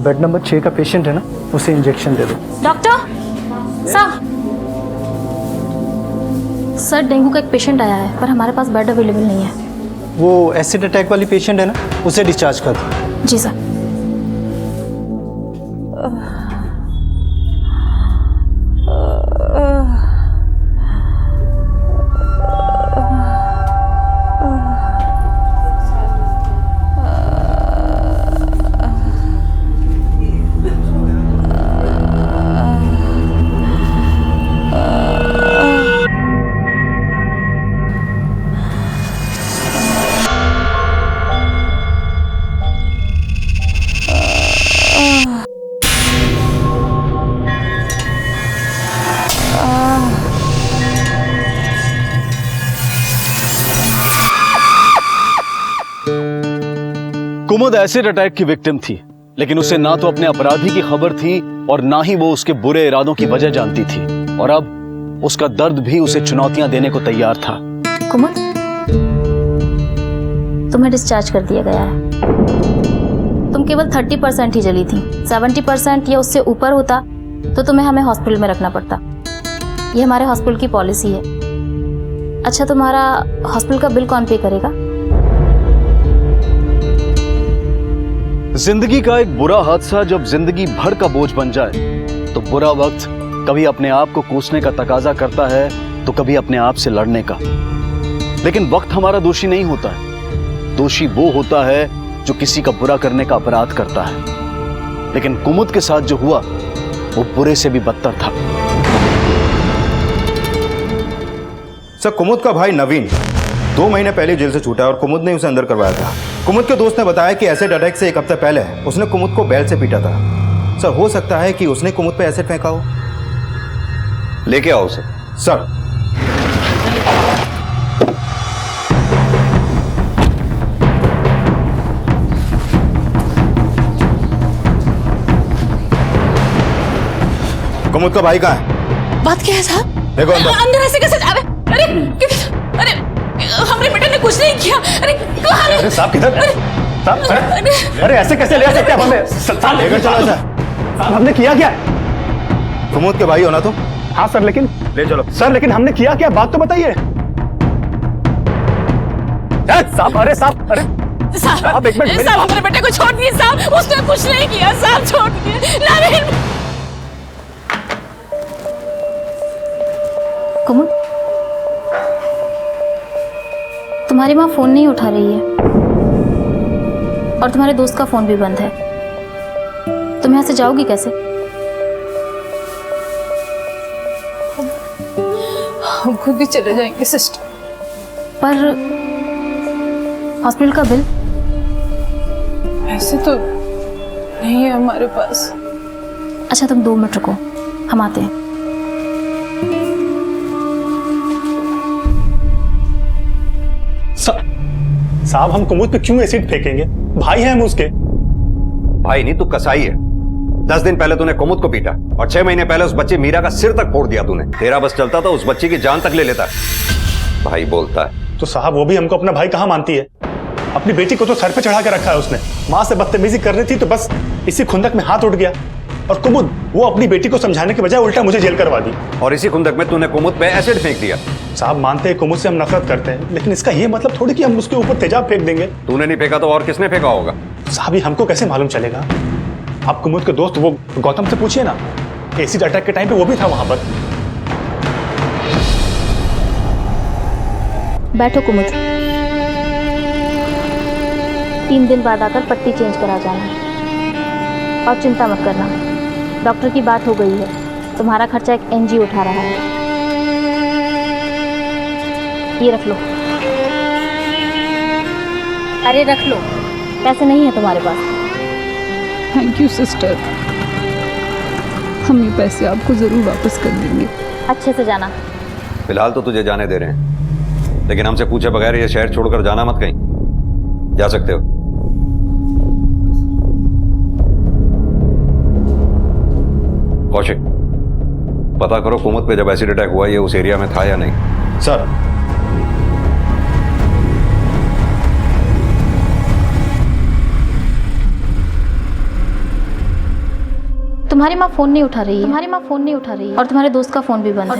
Bed number 6 का patient है ना, उसे इंजेक्शन दे दो। डॉक्टर सर, डेंगू का एक पेशेंट आया है पर हमारे पास बेड अवेलेबल नहीं है। वो एसिड अटैक वाली पेशेंट है ना, उसे डिस्चार्ज कर दो। जी सर। कुमुद एसिड अटैक की विक्टिम थी, लेकिन उसे ना तो अपने अपराधी की खबर थी और ना ही वो उसके बुरे इरादों की वजह जानती थी। और अब उसका दर्द भी उसे चुनौतियां देने को तैयार था। कुमुद, तुम्हें डिस्चार्ज कर दिया गया है। तुम केवल 30% ही जली थी। 70% या उससे ऊपर होता तो तुम्हें हमें हॉस्पिटल में रखना पड़ता। ये हमारे हॉस्पिटल की पॉलिसी है। अच्छा, तुम्हारा हॉस्पिटल का बिल कौन पे करेगा? जिंदगी का एक बुरा हादसा जब जिंदगी भर का बोझ बन जाए तो बुरा वक्त कभी अपने आप को कोसने का तकाजा करता है तो कभी अपने आप से लड़ने का। लेकिन वक्त हमारा दोषी नहीं होता है। दोषी वो होता है जो किसी का बुरा करने का अपराध करता है। लेकिन कुमुद के साथ जो हुआ वो बुरे से भी बदतर था। सर, कुमुद का भाई नवीन 2 महीने पहले जेल से छूटा और कुमुद ने उसे अंदर करवाया था। कुमुद के दोस्त ने बताया कि एसिड अटैक से 1 हफ्ते पहले उसने कुमुद को बेल्ट से पीटा था। सर, हो सकता है कि उसने कुमुद पे एसिड फेंका हो। लेके आओ उसे। सर। कुमुद का भाई कहाँ है? बात क्या है साहब? देखो अंदर। अंदर ऐसे कैसे जावे? अरे हमरे बेटे ने कुछ नहीं किया। अरे कहाँ है? अरे साहब किधर? अरे ऐसे कैसे ले आ सकते हैं हमें? साहब लेकर चलो सर। साहब, हमने किया क्या? कुमुद के भाई हो ना तुम? हाँ सर, लेकिन ले चलो सर, लेकिन हमने किया क्या? बात तो बताइए साहब। अरे साहब, अरे साहब, एक मिनट। साहब हमारे बेटे को छोड़ दिए साहब। उसने कुछ नहीं किया साहब, छोड़ दिए। नवीन। कुमुद, तुम्हारी माँ फोन नहीं उठा रही है और तुम्हारे दोस्त का फोन भी बंद है। तुम यहाँ से जाओगी कैसे? हम खुद ही चले जाएंगे सिस्टर। पर हॉस्पिटल का बिल? ऐसे तो नहीं है हमारे पास। अच्छा, तुम 2 मिनट रुको, हम आते हैं। साहब, हम कुमुद पे क्यों एसिड फेंकेंगे? भाई हैं हम उसके। भाई नहीं, तू कसाई है। 10 दिन पहले तूने कुमुद को पीटा और 6 महीने पहले उस बच्ची मीरा का सिर तक फोड़ दिया तूने। तेरा बस चलता तो उस बच्ची की जान तक ले लेता। भाई बोलता है तो साहब, वो भी हमको अपना भाई कहाँ मानती है? अपनी बेटी को तो सर पे चढ़ा के रखा है उसने। माँ से बदतमीजी कर रही थी तो बस इसी खुंदक में हाथ उठ गया। और कुमुद, वो अपनी बेटी को समझाने के बजाय उल्टा मुझे जेल करवा दी। और इसी खुंदक में तूने कुमुद पे एसिड फेंक दिया। साहब, मानते हैं कुमुद से हम नफरत करते हैं, लेकिन इसका ये मतलब थोड़ी कि हम उसके ऊपर तेजाब फेंक देंगे। तूने नहीं फेंका तो और किसने फेंका होगा? साहब, ये हमको कैसे मालूम चलेगा? आप कुमुद के दोस्त वो गौतम से पूछिए ना। एसिड अटैक के टाइम पे वो भी था वहां पर। बैठो कुमुद, 3 दिन बाद आकर पट्टी चेंज करा जाना। और चिंता मत करना, डॉक्टर की बात हो गई है। तुम्हारा खर्चा एक एनजीओ उठा रहा है। ये रख लो। अरे रख लो, पैसे नहीं है तुम्हारे पास? Thank you sister. हम ये पैसे आपको जरूर वापस कर देंगे। अच्छे से जाना। फिलहाल तो तुझे जाने दे रहे हैं, लेकिन हमसे पूछे बगैर ये शहर छोड़कर जाना मत कहीं। जा सकते हो। कौशिक, पता करो कुमुद पे जब एसिड अटैक हुआ ये उस एरिया में था या नहीं। सर। तुम्हारी माँ फोन नहीं उठा रही है। और तुम्हारे दोस्त का फोन भी बंद है।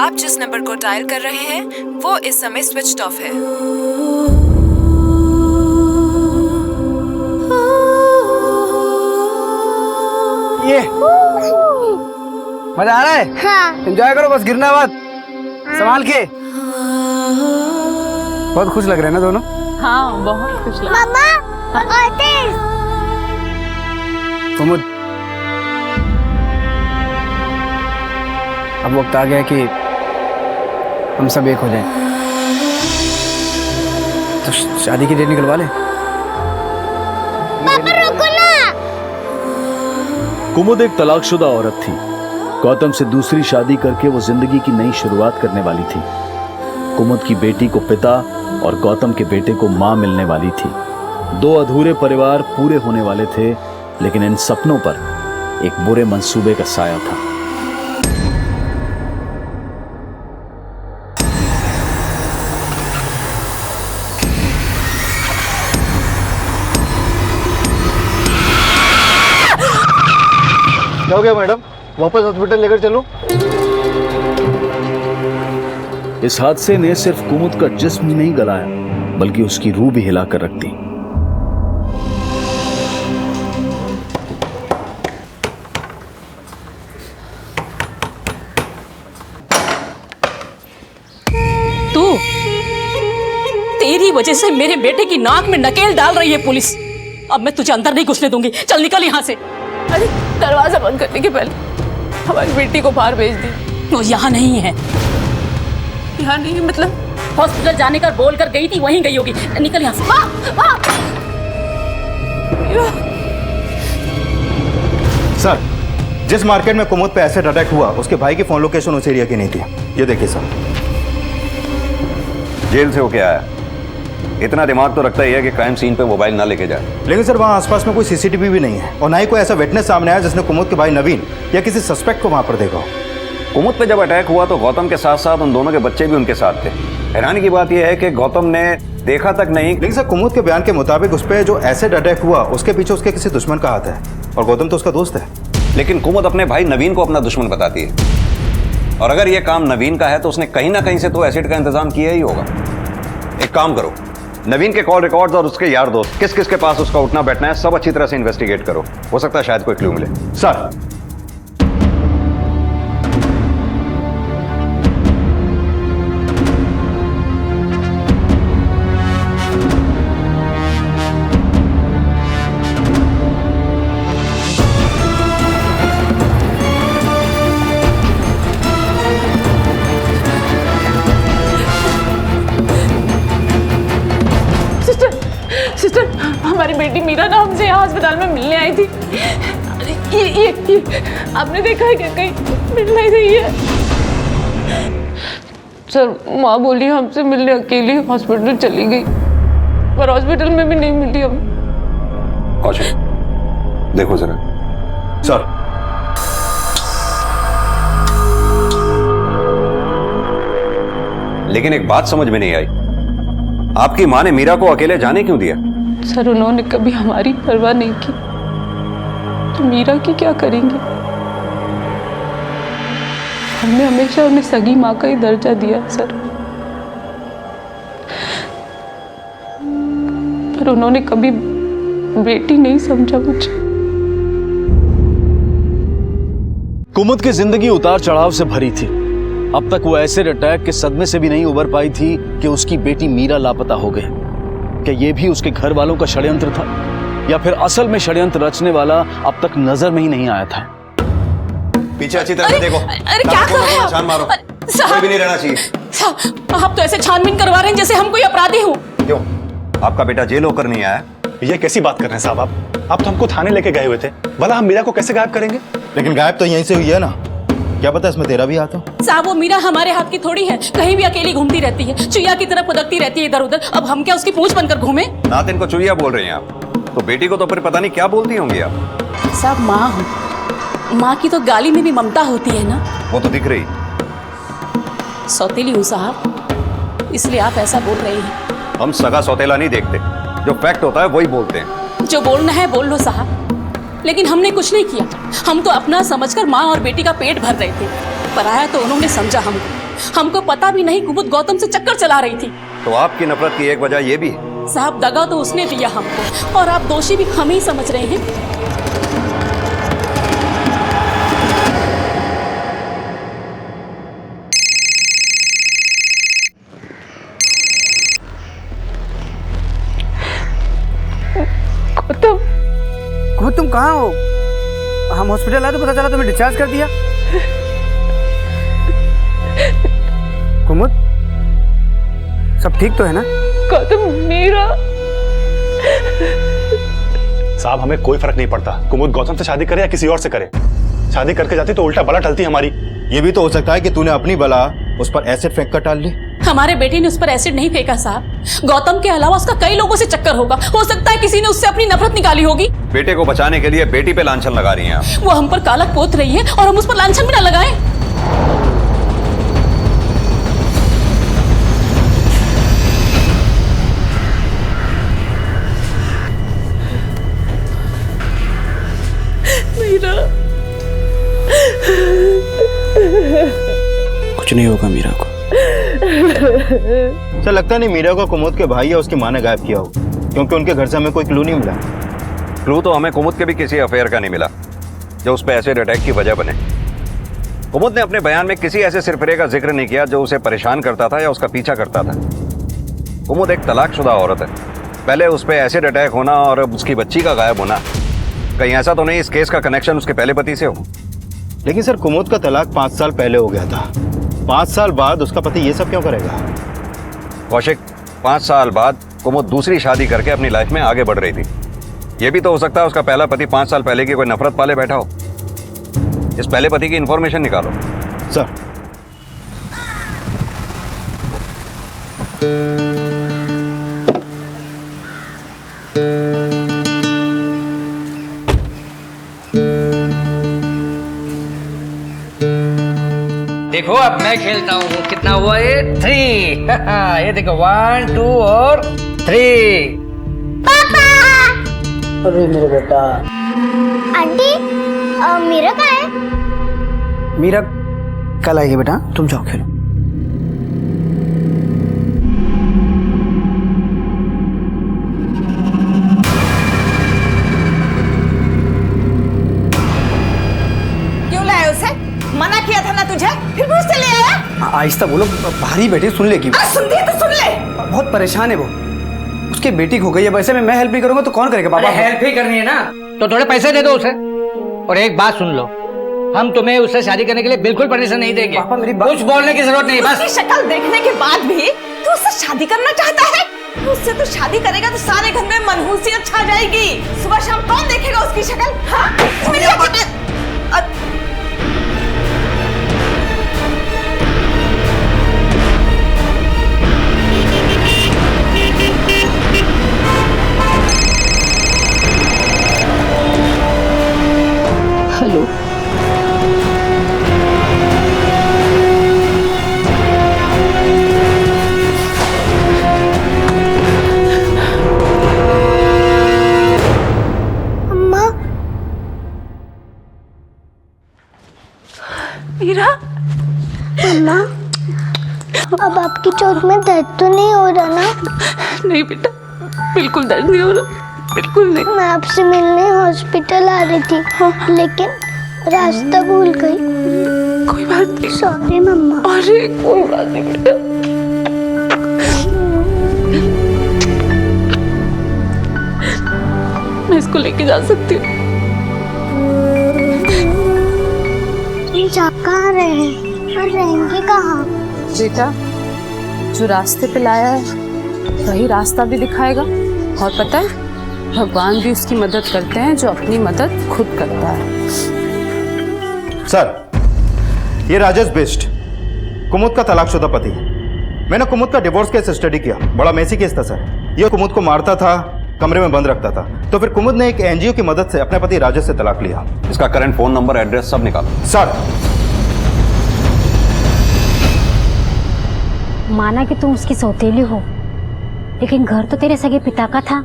आप जिस नंबर को डायल कर रहे हैं वो इस समय स्विच्ड ऑफ है। ये मजा आ रहा है? हाँ। एंजॉय करो, बस गिरना मत। संभाल के। बहुत खुश लग रहे हैं ना दोनों? हाँ, बहुत खुश लगा। मम्मा और तेज। कुमुद, अब वक्त आ गया कि हम सब एक हो जाएं। तो शादी की डेट निकलवा ले। पापा रुको ना। कुमुद एक तलाकशुदा औरत थी। गौतम से दूसरी शादी करके वो जिंदगी की नई शुरुआत करने वाली थी। कुमुद की बेटी को पिता और गौतम के बेटे को मां मिलने वाली थी। दो अधूरे परिवार पूरे होने वाले थे, लेकिन इन सपनों पर एक बुरे मंसूबे का साया था। क्या हो गया मैडम? वापस हॉस्पिटल लेकर चलूं? इस हादसे ने सिर्फ कुमुद का जिस्म ही नहीं गलाया, बल्कि उसकी रूह भी हिलाकर रख दी। तेरी वजह से मेरे बेटे की नाक में नकेल डाल रही है पुलिस। अब मैं तुझे अंदर नहीं घुसने दूंगी। चल निकल यहाँ से। अरे दरवाजा बंद करने के पहले हमारी बेटी को बाहर भेज दी। वो यहाँ नहीं है। यहाँ नहीं मतलब? हॉस्पिटल जाने का बोल कर गई थी, वहीं गई होगी। निकल यहाँ से। सर, जिस मार्केट में कुमुद पे एसिड अटैक हुआ उसके भाई की फोन लोकेशन उस एरिया की नहीं थी। ये देखिए सर। जेल से होके आया, इतना दिमाग तो रखता ही है कि क्राइम सीन पे मोबाइल ना लेके जाए। लेकिन सर वहाँ आसपास में कोई सीसीटीवी भी नहीं है और ना ही कोई ऐसा विटनेस सामने आया जिसने कुमुद के भाई नवीन या किसी सस्पेक्ट को वहाँ पर देखा हो। कुमुद पे जब अटैक हुआ तो गौतम के साथ साथ उन दोनों के बच्चे भी उनके साथ थे। हैरानी की बात यह है कि गौतम ने देखा तक नहीं। लेकिन सर कुमुद के बयान के मुताबिक उस पर जो एसिड अटैक हुआ उसके पीछे उसके किसी दुश्मन का हाथ है और गौतम तो उसका दोस्त है। लेकिन कुमुद अपने भाई नवीन को अपना दुश्मन बताती है, और अगर यह काम नवीन का है तो उसने कहीं ना कहीं से तो एसिड का इंतजाम किया ही होगा। एक काम करो, नवीन के कॉल रिकॉर्ड्स और उसके यार दोस्त किस किस के पास उसका उठना बैठना है सब अच्छी तरह से इन्वेस्टिगेट करो। हो सकता है शायद कोई क्लू मिले। सर सिस्टर, हमारी बेटी मीरा ना हमसे यहाँ अस्पताल में मिलने आई थी। ये आपने देखा है क्या? कहीं मिल नहीं रही है सर। माँ बोली हमसे मिलने अकेली हॉस्पिटल चली गई, पर हॉस्पिटल में भी नहीं मिली हम। कौशिक, देखो जरा। सर लेकिन एक बात समझ में नहीं आई, आपकी माँ ने मीरा को अकेले जाने क्यों दिया? सर उन्होंने कभी हमारी परवाह नहीं की, तो मीरा की क्या करेंगे? हमने हमेशा उन्हें सगी माँ का ही दर्जा दिया सर, पर उन्होंने कभी बेटी नहीं समझा मुझे। कुमुद की जिंदगी उतार चढ़ाव से भरी थी। अब तक वो एसिड अटैक के सदमे से भी नहीं उबर पाई थी कि उसकी बेटी मीरा लापता हो गई। क्या ये भी उसके घर वालों का षड्यंत्र था, या फिर असल में षड्यंत्र रचने वाला अब तक नजर में ही नहीं आया था? पीछे अच्छी तरह से देखो। अरे क्या कर रहे हो? छान मारो, कोई भी नहीं रहना चाहिए। साहब, आप तो ऐसे छानबीन करवा रहे हैं जैसे हम कोई अपराधी हूँ। क्यों, आपका बेटा जेल होकर नहीं आया? ये कैसी बात कर रहे हैं साहब आप तो हमको थाने लेके गए हुए थे, भला हम मीरा को कैसे गायब करेंगे? लेकिन गायब तो यहीं से हुई है ना, क्या पता इसमें तेरा भी हाथ हो? साहब वो मीरा हमारे हाथ की थोड़ी है, कहीं भी अकेली घूमती रहती है, चुईया की तरह फुदकती रहती है इधर उधर। अब हम क्या उसकी पूंछ बनकर घूमे? नात इनको चुईया बोल रही हैं आप, तो बेटी को तो फिर पता नहीं क्या बोलती होंगी आप। साहब माँ हूँ, माँ की तो गाली में भी ममता होती है ना। वो तो दिख रही, सौतेली हूँ साहब, इसलिए आप ऐसा बोल रहे हैं। हम सगा सौतेला नहीं देखते, जो फैक्ट होता है वही बोलते हैं। जो बोलना है बोल लो साहब, लेकिन हमने कुछ नहीं किया। हम तो अपना समझकर माँ और बेटी का पेट भर रहे थे। पराया तो उन्होंने समझा हमको पता भी नहीं कुमुद गौतम से चक्कर चला रही थी। तो आपकी नफरत की एक वजह यह भी है। साहब दगा तो उसने दिया हमको, और आप दोषी भी हम ही समझ रहे हैं। कुमुद तुम कहाँ हो? हम हॉस्पिटल आए तो पता चला तुम्हें डिस्चार्ज कर दिया। कुमुद सब ठीक तो है ना? गौतम मेरा साहब हमें कोई फर्क नहीं पड़ता, कुमुद गौतम से शादी करे या किसी और से करे। शादी करके जाती तो उल्टा बला टलती हमारी। ये भी तो हो सकता है कि तूने अपनी बला उस पर एसिड फेंक कर टाल ली। हमारे बेटे ने उस पर एसिड नहीं फेंका साहब। गौतम के अलावा उसका कई लोगों से चक्कर होगा। हो सकता है किसी ने उससे अपनी नफरत निकाली होगी। बेटे को बचाने के लिए बेटी पे लांछन लगा रही हैं आप। वो हम पर कालक पोत रही है और हम उस पर लांछन भी ना लगाएं। कुछ नहीं होगा मीरा को। सर लगता नहीं मीरा को कुमुद के भाई या उसकी माँ ने गायब किया हो, क्योंकि उनके घर से हमें कोई क्लू नहीं मिला। क्लू तो हमें कुमुद के भी किसी अफेयर का नहीं मिला जो उस पर एसिड अटैक की वजह बने। कुमुद ने अपने बयान में किसी ऐसे सिरफिरे का जिक्र नहीं किया जो उसे परेशान करता था या उसका पीछा करता था। कुमुद एक तलाकशुदा औरत है। पहले उस पर एसिड अटैक होना और उसकी बच्ची का गायब होना, कहीं ऐसा तो नहीं इस केस का कनेक्शन उसके पहले पति से हो? लेकिन सर कुमुद का तलाक 5 साल पहले हो गया था। 5 साल बाद उसका पति ये सब क्यों करेगा? कौशिक, 5 साल बाद कुमुद दूसरी शादी करके अपनी लाइफ में आगे बढ़ रही थी। यह भी तो हो सकता है उसका पहला पति 5 साल पहले की कोई नफरत पाले बैठा हो। इस पहले पति की इंफॉर्मेशन निकालो। सर देखो अब मैं खेलता हूँ। कितना हुआ ये? 3। ये देखो 1 2 और 3। पापा! अरे मेरे बेटा। आंटी मीरा कहाँ है? मीरा कल आएगी बेटा, तुम जाओ खेलो। क्यों लाया उसे? मना किया था ना तुझे, फिर भी उससे ले आया? आहिस्ता बोलो, भारी बेटी सुन लेगी। सुनती है तो सुन ले। बहुत परेशान है वो, उसकी बेटी खो गई है। वैसे में मैं हेल्प नहीं करूंगा तो कौन करेगा पापा? हेल्प ही करनी है ना तो थोड़े पैसे दे दो उसे। और एक बात सुन लो, हम तुम्हें उससे शादी करने के लिए बिल्कुल परमिशन नहीं देंगे। पापा मेरी बात कुछ बोलने की जरूरत नहीं, बस। उसकी शक्ल देखने के बाद भी तू उससे शादी करना चाहता है? उससे तो शादी करेगा तो सारे घर में मनहूसियत छा जाएगी। सुबह शाम कौन देखेगा उसकी शक्ल? हाँ? हेलो, अम्मा मीरा, अम्मा अब आपकी चोट में दर्द तो नहीं हो रहा ना? नहीं बेटा, बिल्कुल दर्द नहीं हो रहा, बिल्कुल नहीं। मैं आपसे मिलने हॉस्पिटल आ रही थी, लेकिन रास्ता भूल गई। कोई बात नहीं। सॉरी मम्मा। अरे कोई बात नहीं बेटा। मैं इसको लेके जा सकती हूँ। तुम जा कहाँ रहे हैं और रहेंगे कहाँ? बेटा, जो रास्ते पे लाया है वही रास्ता भी दिखाएगा। और पता है, भगवान भी उसकी मदद करते हैं जो अपनी मदद खुद करता है। सर ये राजेश बिष्ट, कुमुद का तलाकशुदा पति। मैंने कुमुद का डिवोर्स केस स्टडी किया, बड़ा मेसी केस था सर। ये कुमुद को मारता था, कमरे में बंद रखता था। तो फिर कुमुद ने एक एनजीओ की मदद से अपने पति राजेश से तलाक लिया। इसका करंट फोन नंबर, एड्रेस सब निकालो। सर माना कि तुम उसकी सौतेली हो, लेकिन घर तो तेरे सगे पिता का था,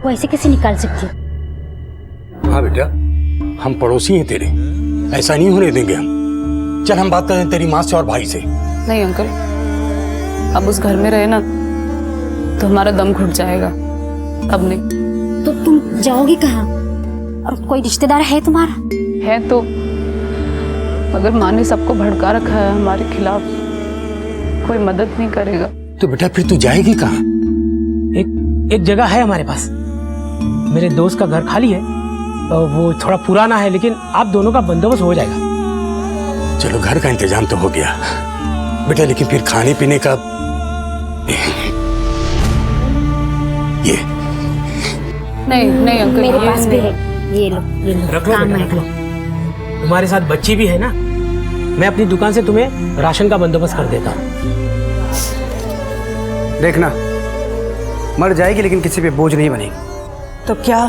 वो ऐसे कैसे निकाल सकती है? हाँ बेटा, हम पड़ोसी हैं तेरे, ऐसा नहीं होने देंगे हम। चल हम बात करें तेरी माँ से और भाई से। नहीं अंकल, अब उस घर में रहे ना तो हमारा दम घुट जाएगा, अब नहीं। तो तुम जाओगी कहाँ? और कोई रिश्तेदार है तुम्हारा? है तो, मगर माँ ने सबको भड़का रखा है हमारे खिलाफ, कोई मदद नहीं करेगा। तो बेटा फिर तू जाएगी कहाँ? एक जगह है हमारे पास, मेरे दोस्त का घर खाली है, तो वो थोड़ा पुराना है, लेकिन आप दोनों का बंदोबस्त हो जाएगा। चलो घर का इंतजाम तो हो गया बेटा, लेकिन फिर खाने पीने का ये नहीं अंकल, मेरे पास भी है, ये लो रख लो काम बेटा, है। रख लो। तुम्हारे साथ बच्ची भी है ना, मैं अपनी दुकान से तुम्हें राशन का बंदोबस्त कर देता हूँ। देखना, मर जाएगी लेकिन किसी पे बोझ नहीं बनेगी। तो क्या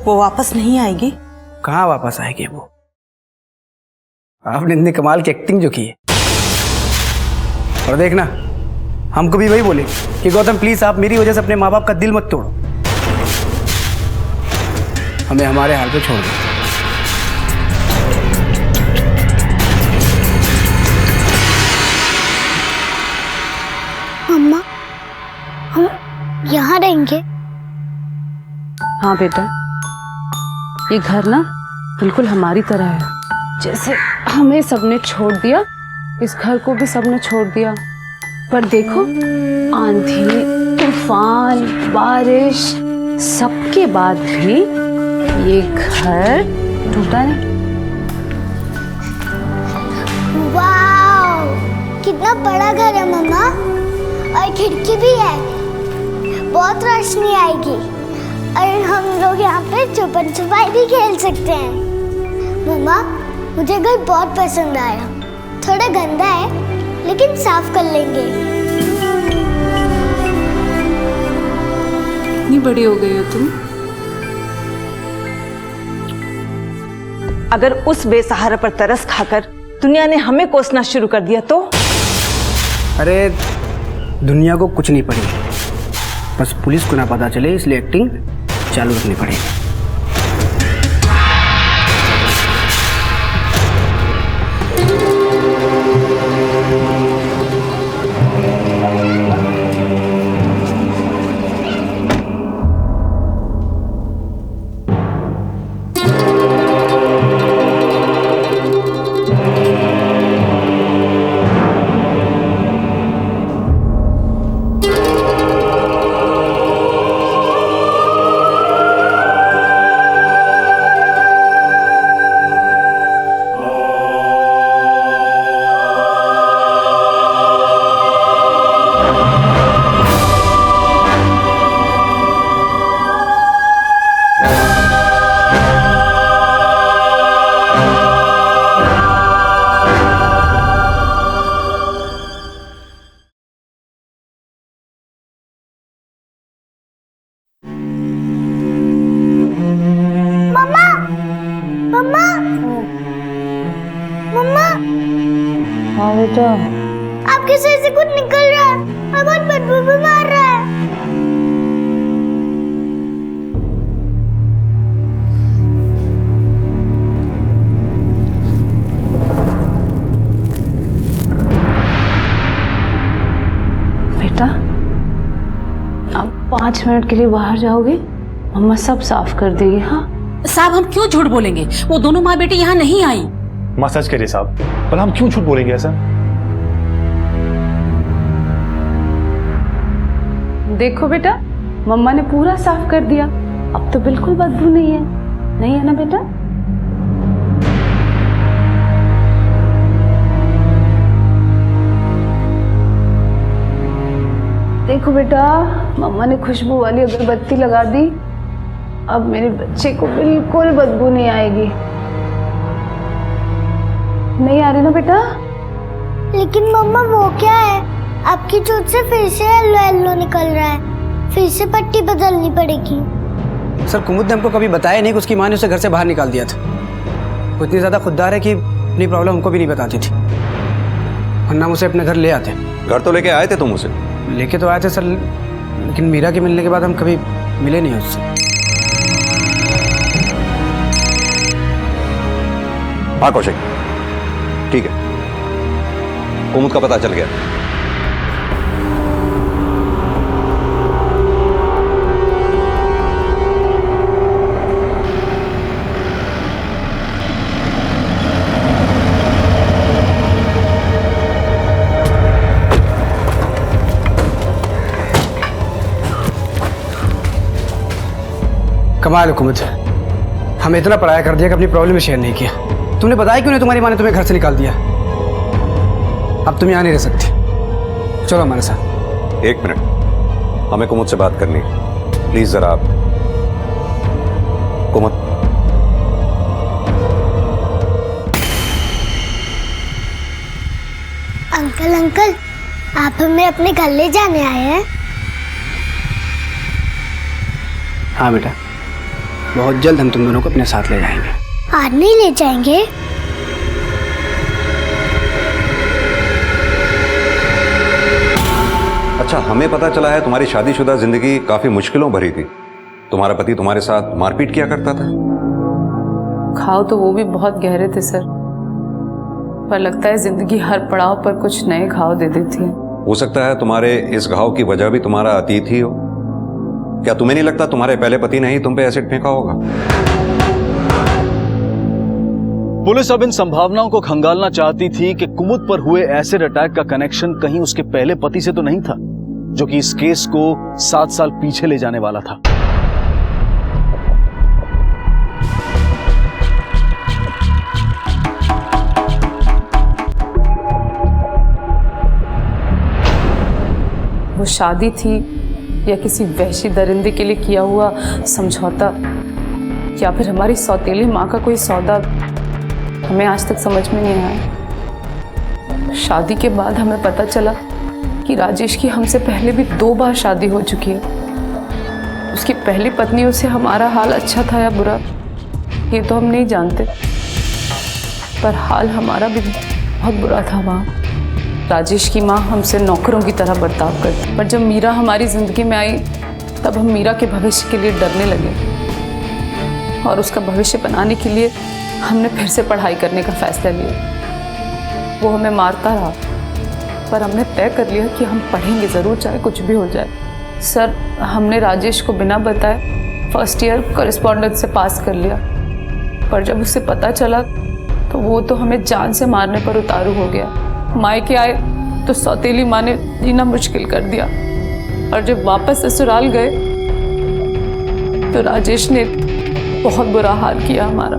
वो वापस नहीं आएगी? कहाँ वापस आएगी वो? आपने इतनी कमाल की एक्टिंग जो की है। और देखना, हमको भी वही बोले कि गौतम प्लीज आप मेरी वजह से अपने माँ बाप का दिल मत तोड़ो, हमें हमारे हाल पे छोड़ दो। मम्मा, हम यहाँ रहेंगे? हाँ बेटा, ये घर ना बिल्कुल हमारी तरह है, जैसे हमें सबने छोड़ दिया, इस घर को भी सबने छोड़ दिया। पर देखो, आंधी, तूफान, बारिश, सबके बाद भी ये घर टूटा नहीं। वाव, कितना बड़ा घर है मम्मा, और खिड़की भी है, बहुत रोशनी आएगी, और हम लोग यहाँ पे छुपन छुपाई भी खेल सकते हैं। मम्मा, मुझे घर बहुत पसंद आया, थोड़ा गंदा है लेकिन साफ कर लेंगे। इतनी बड़ी हो गई हो तुम। अगर उस बेसहारा पर तरस खाकर दुनिया ने हमें कोसना शुरू कर दिया तो? अरे दुनिया को कुछ नहीं पड़ी, बस पुलिस को ना पता चले, इसलिए एक्टिंग चालू रखनी पड़ेगी। हाँ बेटा, आपके सर से कुछ निकल रहा है, बहुत बदबू भी मार रहा है। बेटा, आप 5 मिनट के लिए बाहर जाओगे, मम्मा सब साफ कर देगी। हाँ साहब, हम क्यों झूठ बोलेंगे? वो दोनों माँ बेटी यहाँ नहीं आई। माँ सच कह रही साहब, पर हम क्यों झूठ बोलेंगे ऐसा? देखो बेटा, मम्मा ने पूरा साफ कर दिया, अब तो बिल्कुल बदबू नहीं है, नहीं है ना बेटा? देखो बेटा, मम्मा ने खुशबू वाली अगरबत्ती लगा दी, अब मेरे बच्चे को बिल्कुल बदबू नहीं आएगी। नहीं आ रही ना बेटा? लेकिन मम्मा वो क्या है, आपकी चोट से फिर से येलो येलो निकल रहा है, फिर से पट्टी बदलनी पड़ेगी। सर कुमुद ने हमको कभी बताया नहीं कि उसकी माँ ने उसे घर से बाहर निकाल दिया था। वो इतनी ज्यादा खुददार है कि अपनी प्रॉब्लम हमको भी नहीं बताती थी। वरना हम उसे अपने घर ले आते। घर तो लेके आए थे तुम उसे? लेके तो आए थे सर, लेकिन मीरा के मिलने के बाद हम कभी मिले नहीं उससे। हाँ कौशिक, ठीक है, कुमुद का पता चल गया। कमाल है कुमुद, हमें इतना पराया कर दिया कि अपनी प्रॉब्लम में शेयर नहीं किया। तुमने बताया क्यों नहीं? तुम्हारी माँ ने तुम्हें घर से निकाल दिया। अब तुम यहाँ नहीं रह सकती, चलो हमारे साथ। एक मिनट, हमें कुमुद से बात करनी है, प्लीज जरा आप। कुमुद, अंकल अंकल, आप हमें अपने घर ले जाने आए हैं? हाँ बेटा, बहुत जल्द हम तुम दोनों को अपने साथ ले जाएंगे। आज नहीं ले जाएंगे? अच्छा, हमें पता चला है तुम्हारी शादीशुदा जिंदगी काफी मुश्किलों भरी थी। तुम्हारा पति तुम्हारे साथ मारपीट किया करता था। घाव तो वो भी बहुत गहरे थे सर, पर लगता है जिंदगी हर पड़ाव पर कुछ नए घाव दे देती है। हो सकता है तुम्हारे इस घाव की वजह भी तुम्हारा अतीत ही हो। क्या तुम्हें नहीं लगता तुम्हारे पहले पति ने ही तुम पे एसिड फेंका होगा? पुलिस अब इन संभावनाओं को खंगालना चाहती थी कि कुमुद पर हुए एसिड अटैक का कनेक्शन कहीं उसके पहले पति से तो नहीं था, जो कि इस केस को 7 साल पीछे ले जाने वाला था। वो शादी थी या किसी वहशी दरिंदे के लिए किया हुआ समझौता, या फिर हमारी सौतेली माँ का कोई सौदा, हमें आज तक समझ में नहीं आया। शादी के बाद हमें पता चला कि राजेश की हमसे पहले भी 2 बार शादी हो चुकी है। उसकी पहली पत्नियों से हमारा हाल अच्छा था या बुरा, ये तो हम नहीं जानते, पर हाल हमारा भी बहुत बुरा था वहाँ। राजेश की माँ हमसे नौकरों की तरह बर्ताव करती, पर जब मीरा हमारी ज़िंदगी में आई तब हम मीरा के भविष्य के लिए डरने लगे और उसका भविष्य बनाने के लिए हमने फिर से पढ़ाई करने का फैसला लिया। वो हमें मारता रहा, पर हमने तय कर लिया कि हम पढ़ेंगे ज़रूर, चाहे कुछ भी हो जाए। सर, हमने राजेश को बिना बताए फर्स्ट ईयर कॉरेस्पॉन्डेंस से पास कर लिया, पर जब उसे पता चला तो वो तो हमें जान से मारने पर उतारू हो गया। मायके आए तो सौतेली माँ ने जीना मुश्किल कर दिया, और जब वापस ससुराल गए तो राजेश ने बहुत बुरा हाल किया हमारा।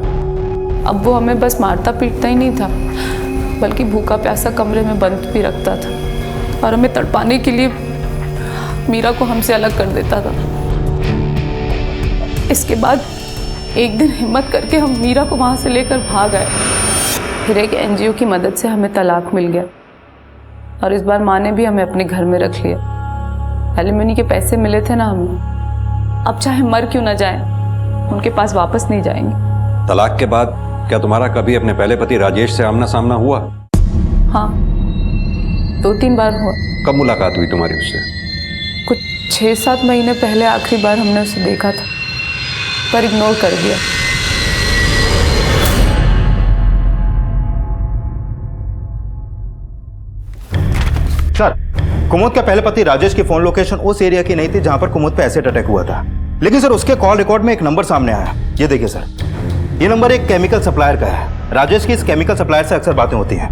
अब वो हमें बस मारता पीटता ही नहीं था, बल्कि भूखा प्यासा कमरे में बंद भी रखता था और हमें तड़पाने के लिए मीरा को हमसे अलग कर देता था। इसके बाद एक दिन हिम्मत करके हम मीरा को वहाँ से लेकर भाग आए। फिर एक एनजीओ की मदद से हमें तलाक मिल गया, और इस बार माँ ने भी हमें अपने घर में रख लिया। एलिमनी के पैसे मिले थे ना हमें, अब चाहे मर क्यों न जाए, उनके पास वापस नहीं जाएंगे। तलाक के बाद क्या तुम्हारा कभी अपने पहले पति राजेश से आमना सामना हुआ? हाँ, 2-3 बार हुआ। कब मुलाकात हुई तुम्हारी उससे? कुछ 6-7 महीने पहले आखिरी बार हमने उसे देखा था, पर इग्नोर कर दिया। सर, कुमुद का पहले पति राजेश की फोन लोकेशन उस एरिया की नहीं थी जहां पर कुमुद पे एसिड अटैक हुआ था, लेकिन सर उसके कॉल रिकॉर्ड में एक नंबर सामने आया। ये देखिए सर, ये नंबर एक केमिकल सप्लायर का है। राजेश की इस केमिकल सप्लायर से अक्सर बातें होती हैं।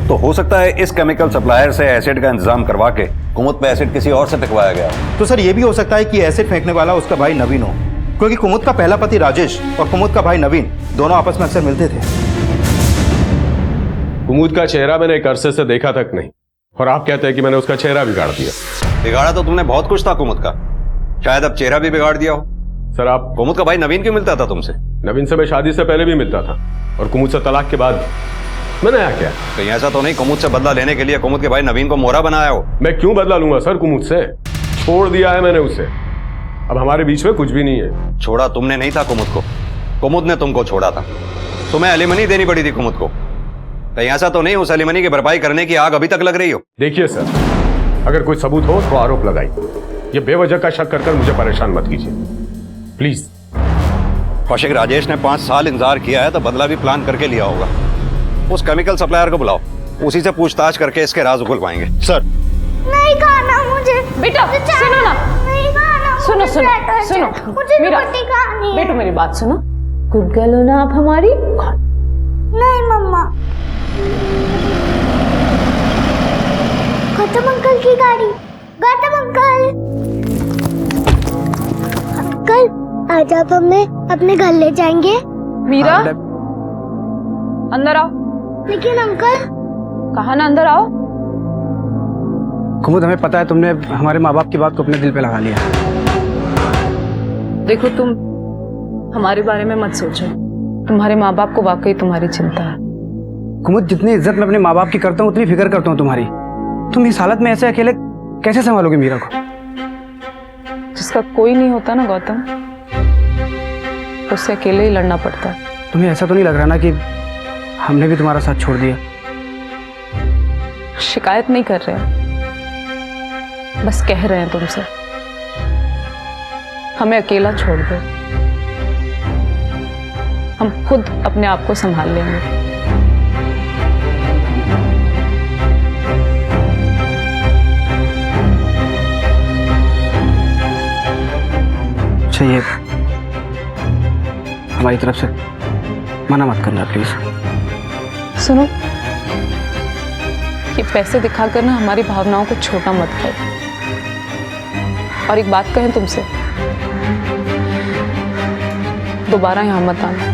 तो हो सकता है इस केमिकल सप्लायर से एसिड का इंतजाम करवा के कुमुद पे एसिड किसी और से फेंकवाया गया। तो सर ये भी हो सकता है कि एसिड फेंकने वाला उसका भाई नवीन हो, क्योंकि कुमुद का पहला पति राजेश और कुमुद का भाई नवीन दोनों आपस में अक्सर मिलते थे। कुमुद का चेहरा मैंने एक अरसे से देखा तक नहीं, और आप कहते हैं कि मैंने उसका चेहरा बिगाड़ दिया। बिगाड़ा तो तुमने बहुत कुछ था कुमुद का, शायद अब चेहरा भी बिगाड़ दिया हो। सर, आप कुमुद का भाई नवीन क्यों मिलता था तुमसे? नवीन से मैं शादी से पहले भी मिलता था, और कुमुद से तलाक के बाद मैंने आया क्या? कहीं ऐसा तो नहीं कुमुद से बदला लेने के लिए कुमुद के भाई नवीन को मोहरा बनाया हो? मैं क्यों बदला लूंगा सर कुमुद से? छोड़ दिया है मैंने उसे, अब हमारे बीच में कुछ भी नहीं है। छोड़ा तुमने नहीं था कुमुद को, कुमुद ने तुमको छोड़ा था। तुम्हें एलिमनी देनी पड़ी थी कुमुद को। कहीं ऐसा तो नहीं हो सलीमनी की भरपाई करने की आग अभी तक लग रही हो? देखिए सर, अगर कोई सबूत हो तो आरोप लगाई, ये बेवजह का शक कर मुझे परेशान मत कीजिए प्लीज। कौशिक, राजेश ने 5 साल इंतजार किया है तो बदला भी प्लान करके लिया होगा। उस केमिकल सप्लायर को बुलाओ, उसी से पूछताछ करके इसके राज उगल पाएंगे। सर नहीं खाना मुझे। बेटा सुनो ना, नहीं खाना। सुनो मुझे सुनो चाट सुनो, मुझे मेरा रोटी खानी है। बेटो मेरी बात सुनो, गुड गर्ल हो ना आप हमारी। नहीं मम्मा। गौतम अंकल की गाड़ी। गौतम अंकल, अंकल आज आप हमें अपने घर ले जाएंगे? मीरा अंदर आओ। लेकिन अंकल। कहा ना अंदर आओ। कुमुद, हमें पता है तुमने हमारे माँ बाप की बात को अपने दिल पे लगा लिया। देखो तुम हमारे बारे में मत सोचो, तुम्हारे माँ बाप को वाकई तुम्हारी चिंता है। कुमुद, जितनी इज्जत मैं अपने माँ बाप की करता हूँ उतनी फिक्र करता हूँ तुम्हारी। तुम इस हालत में ऐसे अकेले कैसे संभालोगे मीरा को? जिसका कोई नहीं होता ना गौतम, उससे अकेले ही लड़ना पड़ता है। तुम्हें ऐसा तो नहीं लग रहा ना कि हमने भी तुम्हारा साथ छोड़ दिया? शिकायत नहीं कर रहे हैं, बस कह रहे हैं तुमसे हमें अकेला छोड़ दो, हम खुद अपने आप को संभाल लेंगे। चाहिए हमारी तरफ से मना मत करना प्लीज। सुनो, ये पैसे दिखाकर ना हमारी भावनाओं को छोटा मत करो। और एक बात कहें तुमसे, दोबारा यहां मत आना।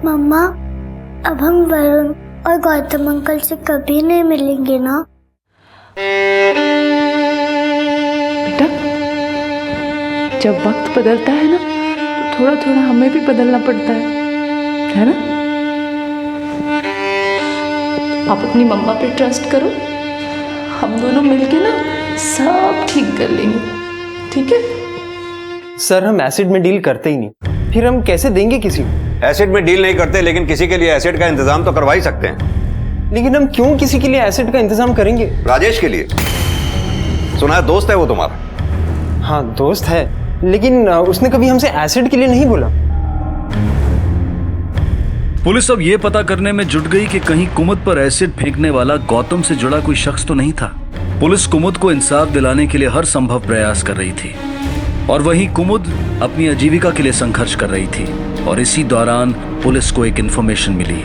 मम्मा, अब हम वरुण और गौतम अंकल से कभी नहीं मिलेंगे ना? बेटा, जब वक्त बदलता है ना तो थोड़ा थोड़ा हमें भी बदलना पड़ता है ना? आप अपनी मम्मा पे ट्रस्ट करो, हम दोनों मिलके ना सब ठीक कर लेंगे, ठीक है? सर, हम एसिड में डील करते ही नहीं, फिर हम कैसे देंगे किसी को? एसिड में डील नहीं करते, लेकिन किसी के लिए एसिड का इंतजाम तो करवा ही सकते हैं। लेकिन हम क्यों किसी के लिए एसिड का इंतजाम करेंगे? राजेश के लिए। सुना है दोस्त है वो तुम्हारा। हाँ दोस्त है, लेकिन उसने कभी हमसे एसिड के लिए नहीं बोला। पुलिस अब ये पता करने में जुट गई कि कहीं कुमुद पर एसिड फेंकने वाला गौतम से जुड़ा कोई शख्स तो नहीं था। पुलिस कुमुद को इंसाफ दिलाने के लिए हर संभव प्रयास कर रही थी और वहीं कुमुद अपनी आजीविका के लिए संघर्ष कर रही थी। और इसी दौरान पुलिस को एक इंफॉर्मेशन मिली।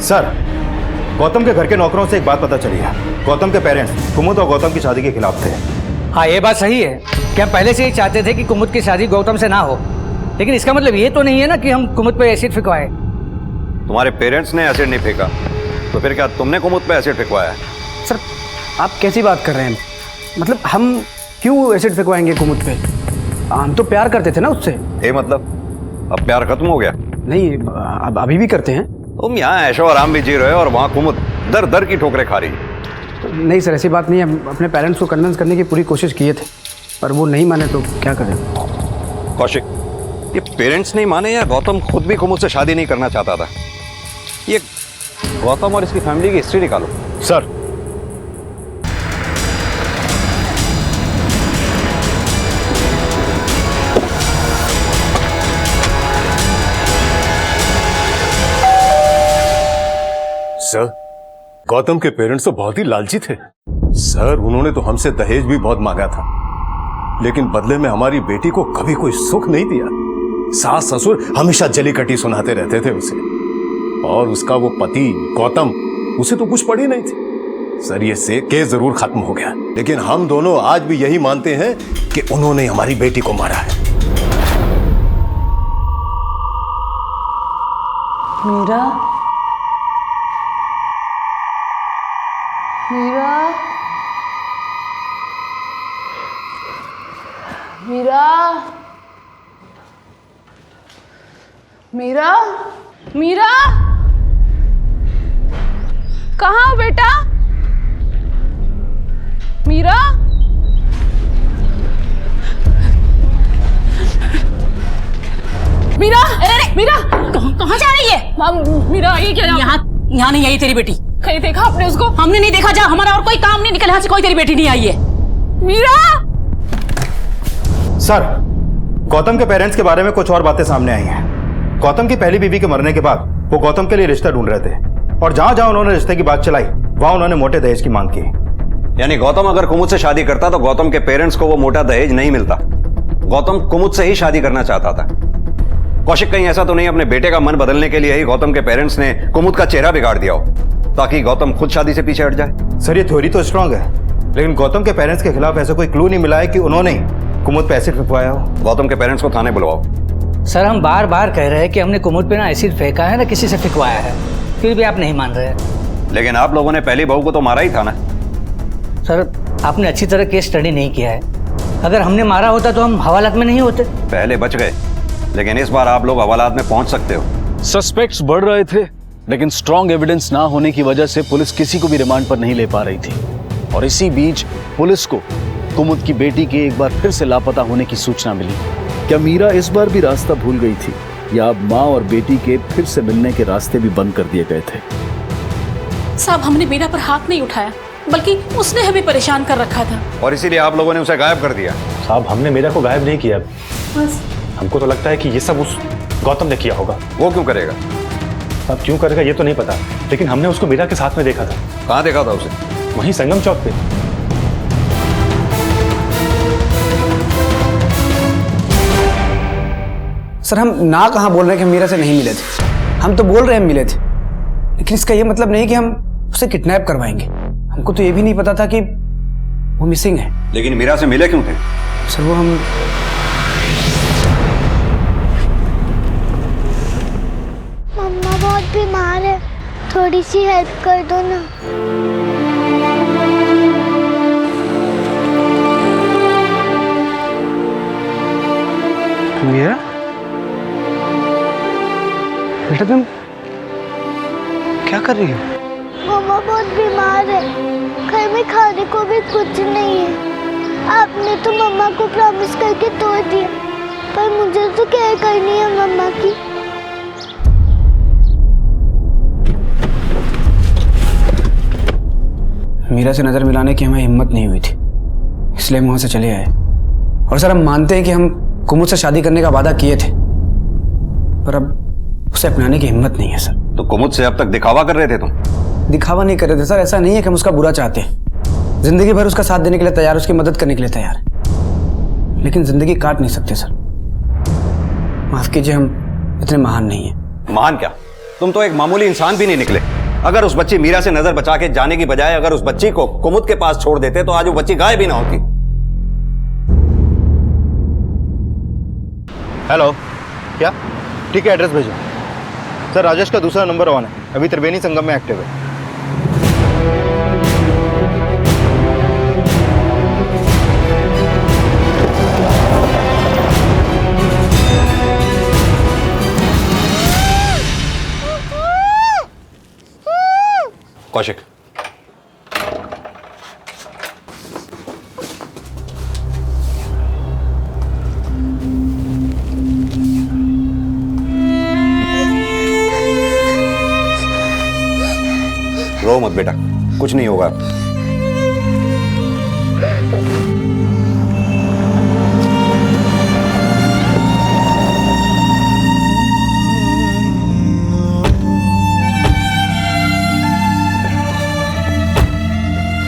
सर, गौतम के घर के नौकरों से एक बात पता चली है। गौतम के पेरेंट्स कुमुद और गौतम की शादी के खिलाफ थे। हाँ, ये बात सही है कि हम पहले से ही चाहते थे कि कुमुद की शादी गौतम से ना हो, लेकिन इसका मतलब ये तो नहीं है ना कि हम कुमुद पे एसिड फेंकवाए। तुम्हारे पेरेंट्स ने एसिड नहीं फेंका तो फिर क्या तुमने कुमुद पे एसिड फेंकवाया है? सर, आप कैसी बात कर रहे हैं? मतलब हम क्यों एसिड फेंकवाएंगे कुमुद पे? हम तो प्यार करते थे ना उससे। मतलब अब प्यार खत्म हो गया? नहीं, अब अभी भी करते हैं। तुम यहाँ ऐशो आराम भी जी रहे हो और वहाँ कुमुद दर दर की ठोकरें खा रही है। नहीं सर, ऐसी बात नहीं है। हम अपने पेरेंट्स को कन्विंस करने की पूरी कोशिश किए थे, पर वो नहीं माने तो क्या करें? कौशिक, ये पेरेंट्स नहीं माने या गौतम खुद भी कुमुद से शादी नहीं करना चाहता था? ये गौतम और इसकी फैमिली की हिस्ट्री निकालो। सर, सर, गौतम के पेरेंट्स तो बहुत ही लालची थे सर। उन्होंने तो हमसे दहेज भी बहुत मांगा था, लेकिन बदले में हमारी बेटी को कभी कोई सुख नहीं दिया। सास ससुर हमेशा जली कटी सुनाते रहते थे उसे, और उसका वो पति गौतम, उसे तो कुछ पड़ी नहीं थी। सर, ये से केस जरूर खत्म हो गया, लेकिन हम दोनों आज भी यही मानते हैं कि उन्होंने हमारी बेटी को मारा है। मीरा, मीरा, मीरा, मीरा, मीरा, कहाँ हो बेटा? मीरा, मीरा, मीरा, कहाँ जा रही है? मीरा, ये क्या? यहाँ नहीं आई तेरी बेटी। कहीं देखा आपने उसको? हमने नहीं देखा। जा, हमारा और कोई काम नहीं, निकल यहाँ से। कोई तेरी बेटी नहीं आई है। मीरा! सर, गौतम के पेरेंट्स के बारे में कुछ और बातें सामने आई हैं। गौतम की पहली बीवी के मरने के बाद वो गौतम के लिए रिश्ता ढूंढ रहे थे और जहां जहां उन्होंने रिश्ते की बात चलाई वहां उन्होंने मोटे दहेज की मांग की। यानी गौतम अगर कुमुद से शादी करता तो गौतम के पेरेंट्स को वो मोटा दहेज नहीं मिलता। गौतम कुमुद से ही शादी करना चाहता था। कौशिक, कहीं ऐसा तो नहीं अपने बेटे का मन बदलने के लिए ही गौतम के पेरेंट्स ने कुमुद का चेहरा बिगाड़ दिया हो ताकि गौतम खुद शादी से पीछे हट जाए? सर, ये थ्योरी तो स्ट्रांग है, लेकिन गौतम के पेरेंट्स के खिलाफ ऐसा कोई क्लू नहीं मिला है कि उन्होंने कुमुद पे एसिड फेंकवाया हो। गौतम के पेरेंट्स को थाने बुलवाओ। सर, हम बार बार कह रहे हैं कि हमने कुमुद पे ना एसिड फेंका है ना किसी से फेंकवाया है, फिर भी आप नहीं मान रहे हैं। लेकिन आप लोगों ने पहली बहू को तो मारा ही था ना। सर, आपने अच्छी तरह केस स्टडी नहीं किया है। अगर हमने मारा होता तो हम हवालात में नहीं होते। पहले बच गए, लेकिन इस बार आप लोग हवालात में पहुंच सकते हो। सस्पेक्ट्स बढ़ रहे थे, लेकिन स्ट्रॉन्ग एविडेंस ना होने की वजह से पुलिस किसी को भी रिमांड पर नहीं ले पा रही थी। और इसी बीच पुलिस को कुमुद की बेटी के एक बार फिर से लापता होने की सूचना मिली। क्या मीरा इस बार भी रास्ता भूल गई थी, या अब माँ और बेटी के फिर से मिलने के रास्ते भी बंद कर दिए गए थे? साहब, हमने मीरा पर हाथ नहीं उठाया, बल्कि उसने हमें परेशान कर रखा था और इसीलिए आप लोगों ने उसे गायब कर दिया। साहब, हमने मीरा को गायब नहीं किया। बस हमको तो लगता है कि ये सब उस गौतम ने किया होगा। वो क्यों करेगा? अब क्यों करेगा ये तो नहीं पता, लेकिन हमने उसको मीरा के साथ में देखा था। कहाँ देखा था उसे? वहीं संगम चौक पे। सर, हम ना कहाँ बोल रहे हैं कि हम मीरा से नहीं मिले थे। हम तो बोल रहे हैं मिले थे, लेकिन इसका ये मतलब नहीं कि हम उसे किडनैप करवाएंगे। हमको तो ये भी नहीं पता था कि वो मिसिंग है। लेकिन मीरा से मिले क्यों थे? सर, वो हम मम्मा बहुत बीमार है, थोड़ी सी हेल्प कर दो ना। मीरा, बेटा तुम क्या कर रही हो? मम्मा बहुत बीमार है, घर में खाने को भी कुछ नहीं है। आपने तो मम्मा को प्रॉमिस करके तोड़ दिया, पर मुझे तो केयर करनी है मम्मा की। मीरा से नजर मिलाने की हमें हिम्मत नहीं हुई थी, इसलिए हम वहां से चले आए। और सर, हम मानते हैं कि हम कुमुद से शादी करने का वादा किए थे, पर अब उसे अपनाने की हिम्मत नहीं है सर। तो कुमुद से अब तक दिखावा कर रहे थे तुम? दिखावा नहीं कर रहे थे सर, ऐसा नहीं है कि हम उसका बुरा चाहते हैं। जिंदगी भर उसका साथ देने के लिए तैयार, उसकी मदद करने के लिए तैयार, लेकिन जिंदगी काट नहीं सकते सर। माफ कीजिए, हम इतने महान नहीं है। महान क्या, तुम तो एक मामूली इंसान भी नहीं निकले। अगर उस बच्ची मीरा से नजर बचा के जाने की बजाय अगर उस बच्ची को कुमुद के पास छोड़ देते तो आज वो बच्ची गायब भी ना होती। हेलो, क्या? ठीक है, एड्रेस भेजो। सर, राजेश का दूसरा नंबर ऑन है, अभी त्रिवेणी संगम में एक्टिव है। कौशिक, रो मत बेटा, कुछ नहीं होगा।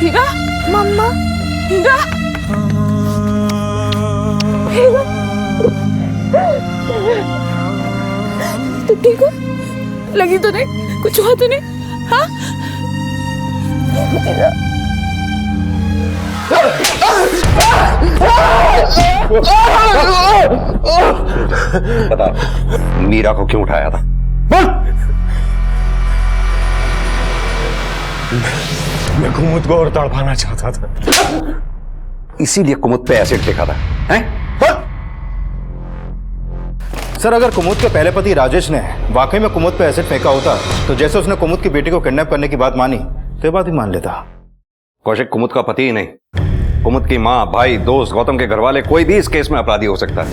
मीरा, मम्मा, मीरा, तुम ठीक हो? लगी तो नहीं? कुछ हुआ तो नहीं? हाँ? बता, मीरा को क्यों उठाया था? मैं कुमुद को और तड़पाना चाहता था, इसीलिए कुमुद पे एसिड फेंका था, हैं? सर, अगर कुमुद के पहले पति राजेश ने वाकई में कुमुद पे एसिड फेंका होता तो जैसे उसने कुमुद की बेटी को किडनैप करने की बात मानी तो ये बात भी मान लेता। कौशिक कुमुद का पति ही नहीं, कुमुद की माँ, भाई, दोस्त, गौतम के घर वाले, कोई भी इस केस में अपराधी हो सकता है।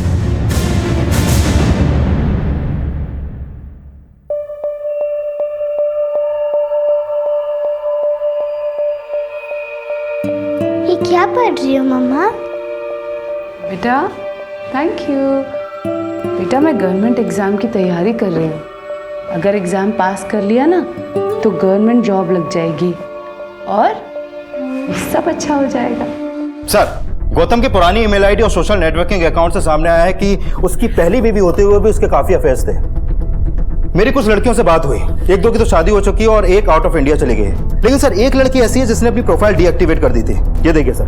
ये क्या पढ़ रही हो मम्मा? बेटा थैंक यू। बेटा मैं गवर्नमेंट एग्ज़ाम की तैयारी कर रही हूँ। अगर एग्ज़ाम पास कर लिया ना तो गवर्नमेंट जॉब लग जाएगी और सब अच्छा हो जाएगा। सर, गौतम की पुरानी ईमेल आईडी और सोशल नेटवर्किंग अकाउंट से सामने आया है कि उसकी पहली बेबी होते हुए भी उसके काफी अफेयर्स थे। मेरी कुछ लड़कियों से बात हुई, एक दो की तो शादी हो चुकी है और एक आउट ऑफ इंडिया चली गई है। लेकिन सर एक लड़की ऐसी है जिसने अपनी प्रोफाइल डीएक्टिवेट कर दी थी। ये देखिए सर,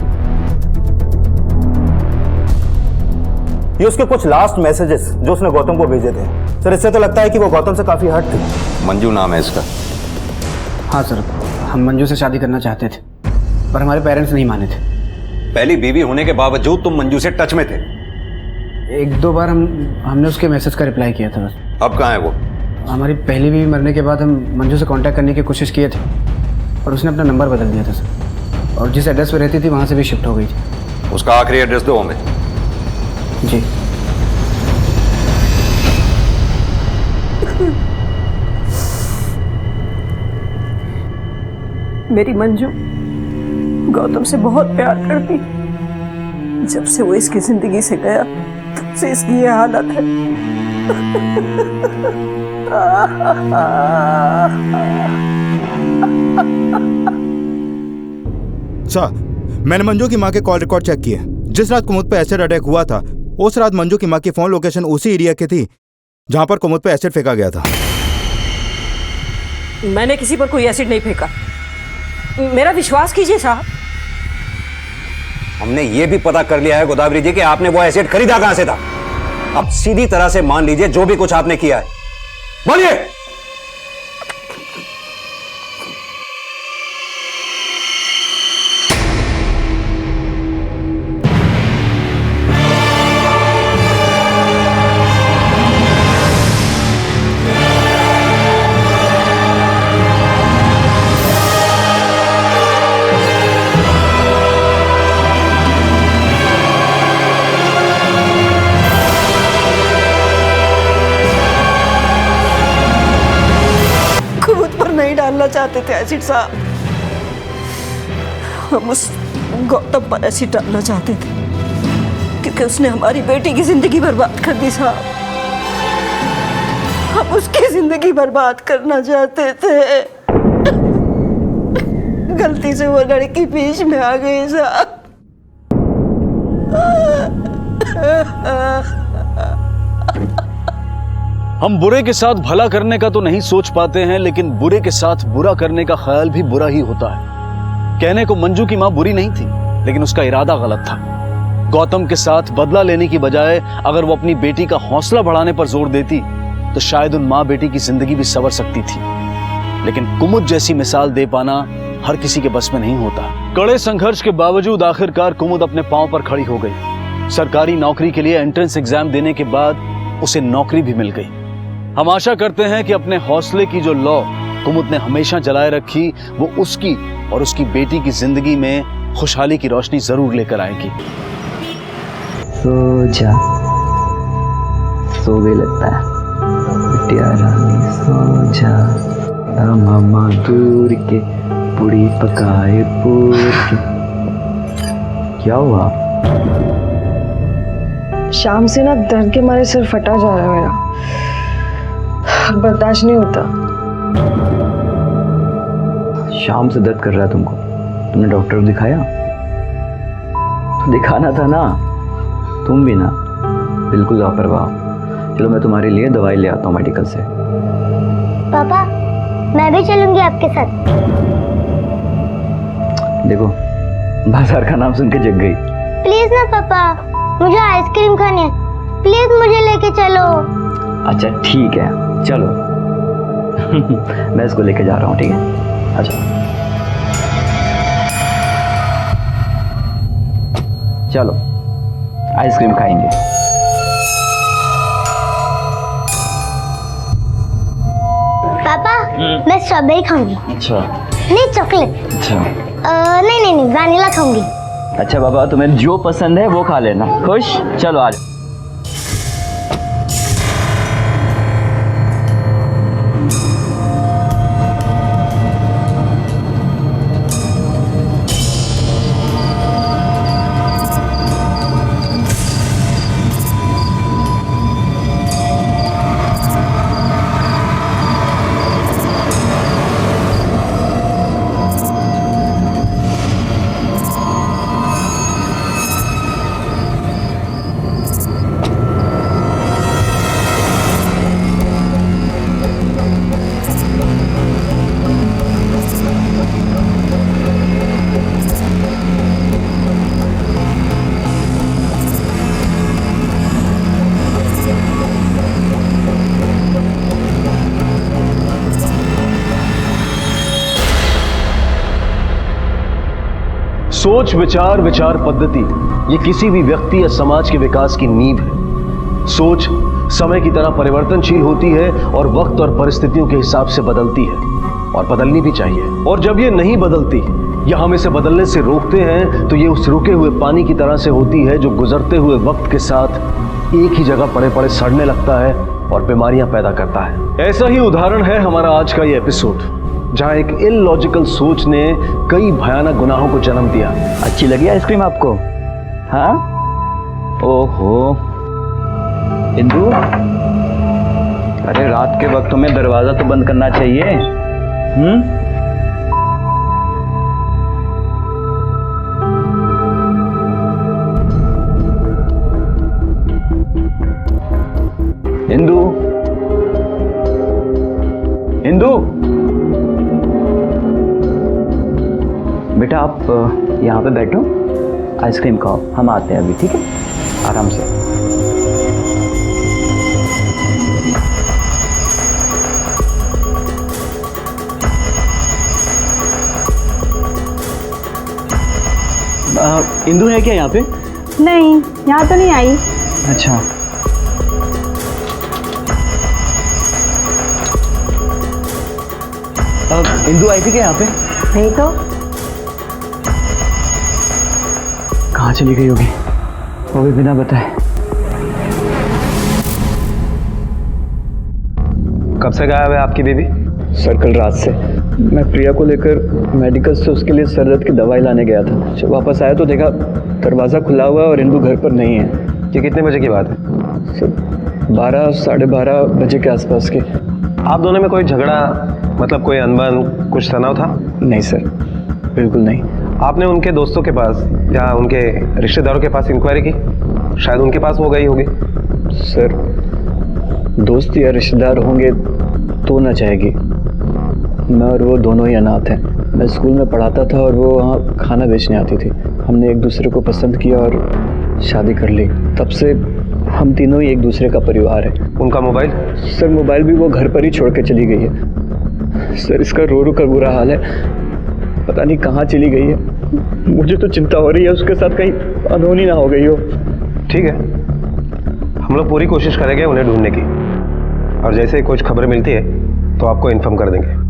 ये उसके कुछ लास्ट मैसेजेस जो उसने गौतम को भेजे थे। सर इससे तो लगता है कि वो गौतम से काफी हट थी। मंजू नाम है इसका। हाँ सर, हम मंजू से शादी करना चाहते थे पर हमारे पेरेंट्स नहीं माने थे। पहली बीवी होने के बावजूद तुम मंजू से टच में थे? एक दो बार हमने उसके मैसेज का रिप्लाई किया था बस। अब कहाँ है वो? हमारी पहली बीवी मरने के बाद हम मंजू से कांटेक्ट करने की कोशिश किए थे और उसने अपना नंबर बदल दिया था सर, और जिस एड्रेस पे रहती थी वहाँ से भी शिफ्ट हो गई थी। उसका आखिरी एड्रेस दो हमें। जी। मेरी मंजू गौतम से बहुत प्यार करती। जब से वो इसकी जिंदगी से गया तब से इसकी ये हालत है। सर, मैंने मंजू की माँ के कॉल रिकॉर्ड चेक किए। जिस रात कुमुद पे एसिड अटैक हुआ था उस रात मंजू की माँ की फोन लोकेशन उसी एरिया की थी जहां पर कुमुद पे एसिड फेंका गया था। मैंने किसी पर कोई एसिड नहीं फेंका, मेरा विश्वास कीजिए साहब। हमने ये भी पता कर लिया है गोदावरी जी कि आपने वो एसिड खरीदा कहां से था। अब सीधी तरह से मान लीजिए जो भी कुछ आपने किया है। बोलिए। डालना चाहते थे एसिड साहब, हम उस गौतम पर एसिड डालना चाहते थे क्योंकि उसने हमारी बेटी की जिंदगी बर्बाद कर दी साहब। हम उसकी जिंदगी बर्बाद करना चाहते थे, गलती से वो लड़की बीच में आ गई साहब। हम बुरे के साथ भला करने का तो नहीं सोच पाते हैं, लेकिन बुरे के साथ बुरा करने का ख्याल भी बुरा ही होता है। कहने को मंजू की मां बुरी नहीं थी, लेकिन उसका इरादा गलत था। गौतम के साथ बदला लेने की बजाय अगर वो अपनी बेटी का हौसला बढ़ाने पर जोर देती तो शायद उन मां बेटी की जिंदगी भी संवर सकती थी। लेकिन कुमुद जैसी मिसाल दे पाना हर किसी के बस में नहीं होता। कड़े संघर्ष के बावजूद आखिरकार कुमुद अपने पांव पर खड़ी हो गई। सरकारी नौकरी के लिए एंट्रेंस एग्जाम देने के बाद उसे नौकरी भी मिल गई। हम आशा करते हैं कि अपने हौसले की जो लौ कुमुद ने हमेशा जलाए रखी वो उसकी और उसकी बेटी की जिंदगी में खुशहाली की रोशनी जरूर लेकर आएगी। सो जा, सो गई लगता है बिटिया रानी, सो जा। मामा दूर के पूरी पकाए पूर के। क्या हुआ? शाम से ना दर्द के मारे सिर फटा जा रहा है मेरा, बर्दाश्त नहीं होता। शाम से दर्द कर रहा है तुमको? तुमने डॉक्टर को दिखाया? तो दिखाना था ना, तुम भी ना बिल्कुल लापरवाह। चलो मैं तुम्हारे लिए दवाई ले आता हूँ मेडिकल से। पापा मैं भी चलूंगी आपके साथ। देखो बाजार का नाम सुन के जग गई। प्लीज ना पापा, मुझे आइसक्रीम खानी है, प्लीज मुझे लेके चलो। अच्छा ठीक है चलो। मैं इसको लेके जा रहा हूँ, ठीक है? अच्छा चलो आइसक्रीम खाएंगे। पापा मैं स्ट्रॉबेरी खाऊंगी। अच्छा। नहीं चॉकलेट। अच्छा। नहीं नहीं नहीं वैनिला खाऊंगी। अच्छा बाबा, तुम्हें जो पसंद है वो खा लेना। खुश? चलो आज। सोच विचार विचार पद्धति ये किसी भी व्यक्ति या समाज के विकास की नींव है। सोच समय की तरह परिवर्तनशील होती है और वक्त और परिस्थितियों के हिसाब से बदलती है और बदलनी भी चाहिए। और जब ये नहीं बदलती या हम इसे बदलने से रोकते हैं तो ये उस रुके हुए पानी की तरह से होती है जो गुजरते हुए वक्त के साथ एक ही जगह पड़े पड़े सड़ने लगता है और बीमारियां पैदा करता है। ऐसा ही उदाहरण है हमारा आज का ये एपिसोड, जहां एक इलॉजिकल सोच ने कई भयानक गुनाहों को जन्म दिया। अच्छी लगी आइसक्रीम आपको? हाँ? ओहो इंदु, अरे रात के वक्त तुम्हें दरवाजा तो बंद करना चाहिए। इंदु, इंदु, बेटा आप यहाँ पे बैठो, आइसक्रीम खाओ, हम आते हैं अभी, ठीक है? आराम से। इंदु है क्या यहाँ पे? नहीं, यहाँ तो नहीं आई। अच्छा, इंदु आई थी क्या यहाँ पे? नहीं तो। कहाँ चली गई होगी, वो भी बिना बताए? कब से गायब है आपकी बेबी? सर कल रात से। मैं प्रिया को लेकर मेडिकल से उसके लिए सर दर्द की दवाई लाने गया था। जब वापस आया तो देखा दरवाज़ा खुला हुआ है और इंदु घर पर नहीं है। ये कितने बजे की बात है? सर 12 साढ़े 12 बजे के आसपास के। आप दोनों में कोई झगड़ा, मतलब कोई अनबन, कुछ तनाव था? नहीं सर, बिल्कुल नहीं। आपने उनके दोस्तों के पास या उनके रिश्तेदारों के पास इंक्वायरी की? शायद उनके पास वो गई होगी। सर दोस्त या रिश्तेदार होंगे तो ना चाहेगी। मैं और वो दोनों ही अनाथ हैं। मैं स्कूल में पढ़ाता था और वो वहाँ खाना बेचने आती थी। हमने एक दूसरे को पसंद किया और शादी कर ली। तब से हम तीनों ही एक दूसरे का परिवार है। उनका मोबाइल? सर मोबाइल भी वो घर पर ही छोड़ के चली गई है। सर इसका रो रो कर बुरा हाल है, पता नहीं कहाँ चली गई है। मुझे तो चिंता हो रही है उसके साथ कहीं अनहोनी ना हो गई हो। ठीक है, हम लोग पूरी कोशिश करेंगे उन्हें ढूंढने की, और जैसे ही कुछ खबर मिलती है तो आपको इन्फॉर्म कर देंगे।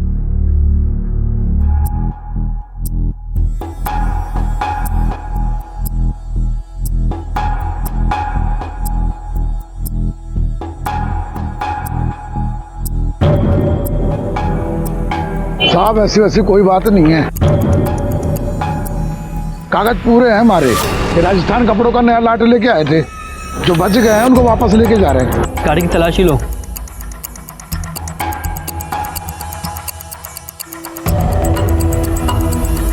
साहब ऐसी वैसी कोई बात नहीं है, कागज पूरे हैं हमारे। ये राजस्थान कपड़ों का नया लाट लेके आए थे, जो बच गए हैं उनको वापस लेके जा रहे हैं। गाड़ी की तलाशी लो।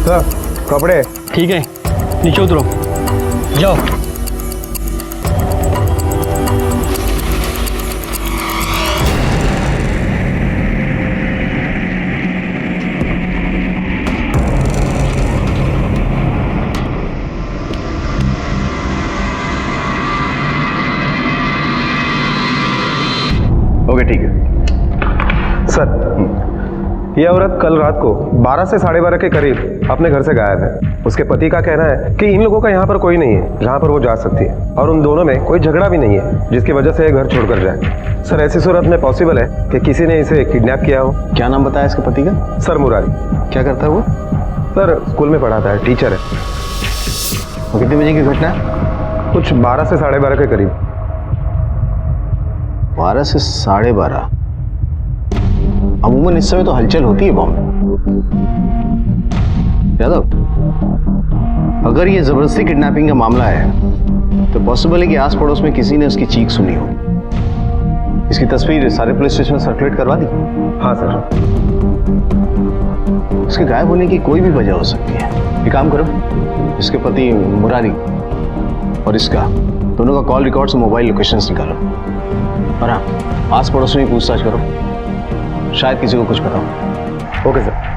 सर कपड़े। ठीक है, नीचे उतरो, जाओ। ओके ठीक है सर, ये औरत कल रात को 12 से 12:30 के करीब अपने घर से गायब है। उसके पति का कहना है कि इन लोगों का यहाँ पर कोई नहीं है जहाँ पर वो जा सकती है, और उन दोनों में कोई झगड़ा भी नहीं है जिसकी वजह से ये घर छोड़कर जाए। सर ऐसी सूरत में पॉसिबल है कि किसी ने इसे किडनैप किया हो। क्या नाम बताया इसके पति का? सर मुरारी। क्या करता है वो? सर स्कूल में पढ़ाता है, टीचर है। कितने बजे की घटना है? कुछ 12 से 12:30 के करीब। 12 से 12:30। अमूमन इस समय तो हलचल होती है बॉम्बे। यादव, अगर ये जबरदस्ती किडनैपिंग का मामला है तो पॉसिबल है कि आस पड़ोस में किसी ने उसकी चीख सुनी हो। इसकी तस्वीर सारे पुलिस स्टेशन में सर्कुलेट करवा दी? हाँ सर। उसके गायब होने की कोई भी वजह हो सकती है। एक काम करो, इसके पति मुरारी और इसका दोनों का कॉल रिकॉर्ड से मोबाइल लोकेशंस निकालो और हाँ, आस पड़ोस में पूछताछ करो, शायद किसी को कुछ पता हो। Okay sir.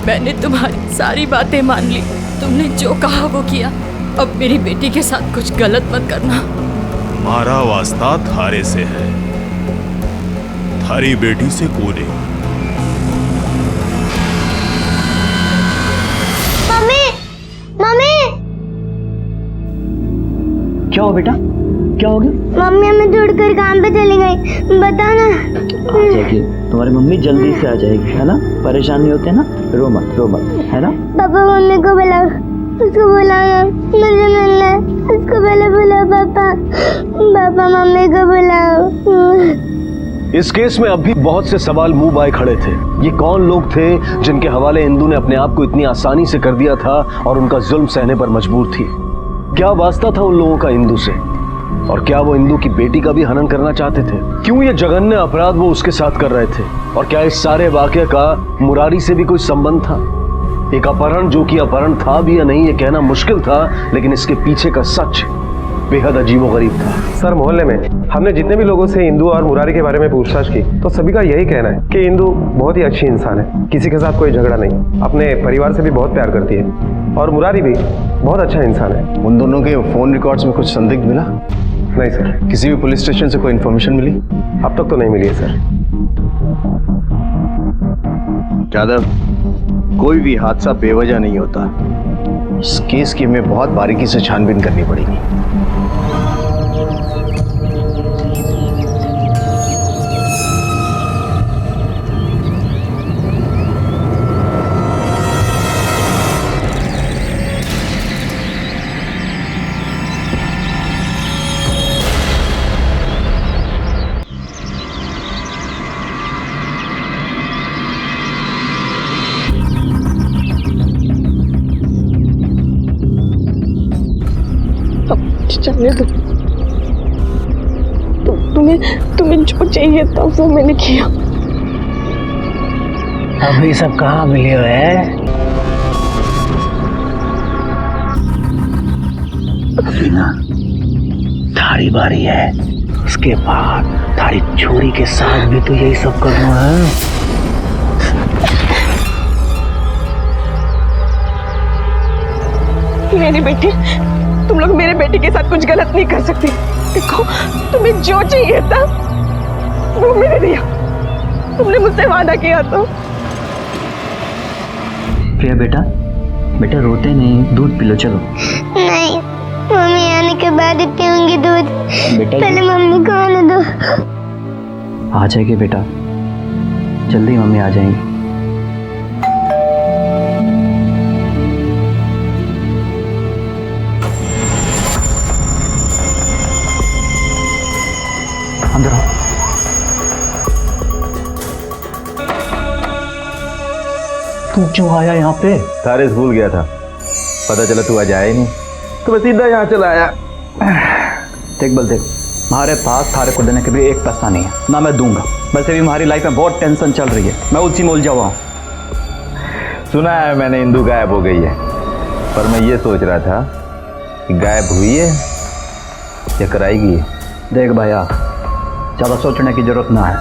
मैंने तुम्हारी सारी बातें मान ली, तुमने जो कहा वो किया। अब मेरी बेटी के साथ कुछ गलत मत करना। हमारा वास्ता थारे से है, थारी बेटी से कोने। मम्मी, मम्मी, क्या हो बेटा, क्या हो गया? मम्मी हमें छोड़कर काम पे चली गई, बताना। आ जाएगी, तुम्हारी मम्मी जल्दी से आ जाएगी, है ना? परेशान नहीं होते ना? रो मत, है ना? पापा मम्मी को बुलाओ, उसको बुलाओ, मुझे मिलना है, उसको पहले बुलाओ। पापा, पापा मम्मी को बुलाओ। इस केस में अभी बहुत से सवाल मुंह बाए खड़े थे। ये कौन लोग थे जिनके हवाले इंदू ने अपने आप को इतनी आसानी से कर दिया था और उनका जुल्म सहने पर मजबूर थी? क्या वास्ता था उन लोगों का इंदू से? और क्या वो इंदू की बेटी का भी हनन करना चाहते थे? क्यों ये जघन्य अपराध वो उसके साथ कर रहे थे? और क्या इस सारे वाकये का मुरारी से भी कोई संबंध था? एक अपहरण जो कि अपहरण था भी या नहीं ये कहना मुश्किल था, लेकिन इसके पीछे का सच बेहद अजीबोगरीब था। सर, मोहल्ले में हमने जितने भी लोगों से इंदू और मुरारी के बारे में पूछताछ की तो सभी का यही कहना है कि इंदू बहुत ही अच्छी इंसान है, किसी के साथ कोई झगड़ा नहीं, अपने परिवार से भी बहुत प्यार करती है, और मुरारी भी बहुत अच्छा इंसान है। उन दोनों के फोन रिकॉर्ड्स में कुछ संदिग्ध मिला? नहीं सर। किसी भी पुलिस स्टेशन से कोई इन्फॉर्मेशन मिली? अब तक तो नहीं मिली है सर। यादव, कोई भी हादसा बेवजह नहीं होता। इस केस की हमें बहुत बारीकी से छानबीन करनी पड़ेगी। जाने दो, तुम्हें जो चाहिए था वो मैंने किया। अभी सब कहाँ मिले है? अभी ना थारी बारी है, उसके बाद थारी छोरी के साथ भी तो यही सब करना है। मेरी बेटी, तुम लोग मेरे बेटे के साथ कुछ गलत नहीं कर सकते। देखो, तुम्हें जो चाहिए था वो मैंने दिया, तुमने मुझसे वादा किया तो। प्रिया बेटा, बेटा रोते नहीं, दूध पी लो। चलो। नहीं, मम्मी आने के बाद ही पीऊंगी दूध। बेटा, पहले मम्मी को आने दो। आ जाएगी बेटा, जल्दी मम्मी आ जाएंगी। अंदर आओ। तू क्यों आया यहाँ पे? तारे भूल गया था, पता चला तू आज आया ही नहीं तो मैं सीधा यहाँ चला आया। देख बल देख, हमारे पास थारे को देने के लिए एक पैसा नहीं है, ना मैं दूंगा। वैसे भी हमारी लाइफ में बहुत टेंशन चल रही है, मैं उसी में उलझा हुआ हूँ। सुना है मैंने इंदू गायब हो गई है, पर मैं ये सोच रहा था कि गायब हुई है या कराएगी। देख भैया, ज़्यादा सोचने की जरूरत ना है,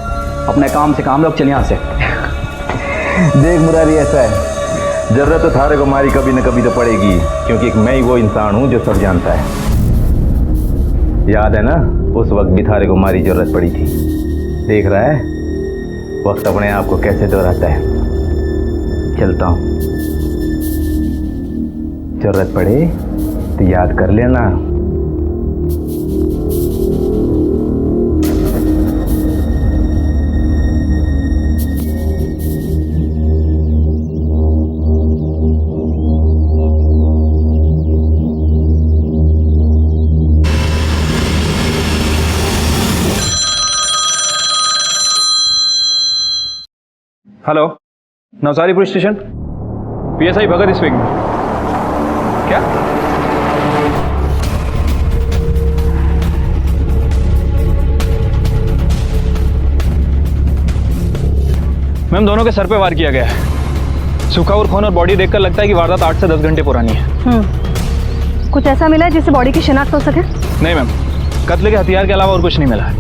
अपने काम से काम लोग चल यहाँ से। देख मुरारी, ऐसा है जरूरत तो थारे को मारी कभी न कभी तो पड़ेगी, क्योंकि मैं ही वो इंसान हूँ जो सब जानता है। याद है ना, उस वक्त भी थारे को मारी जरूरत पड़ी थी। देख रहा है वक्त अपने आप को कैसे दोहराता है। चलता हूँ, जरूरत पड़े तो याद कर लेना। Hello, Navsari police station, PSI Bhagat speaking. क्या? मैम, दोनों के सर पे वार किया गया है। सूखा और खून और बॉडी देखकर लगता है कि वारदात 8 से 10 घंटे पुरानी है। कुछ ऐसा मिला है जिससे बॉडी की शिनाख्त हो सके? नहीं मैम, कत्ल के हथियार के अलावा और कुछ नहीं मिला है।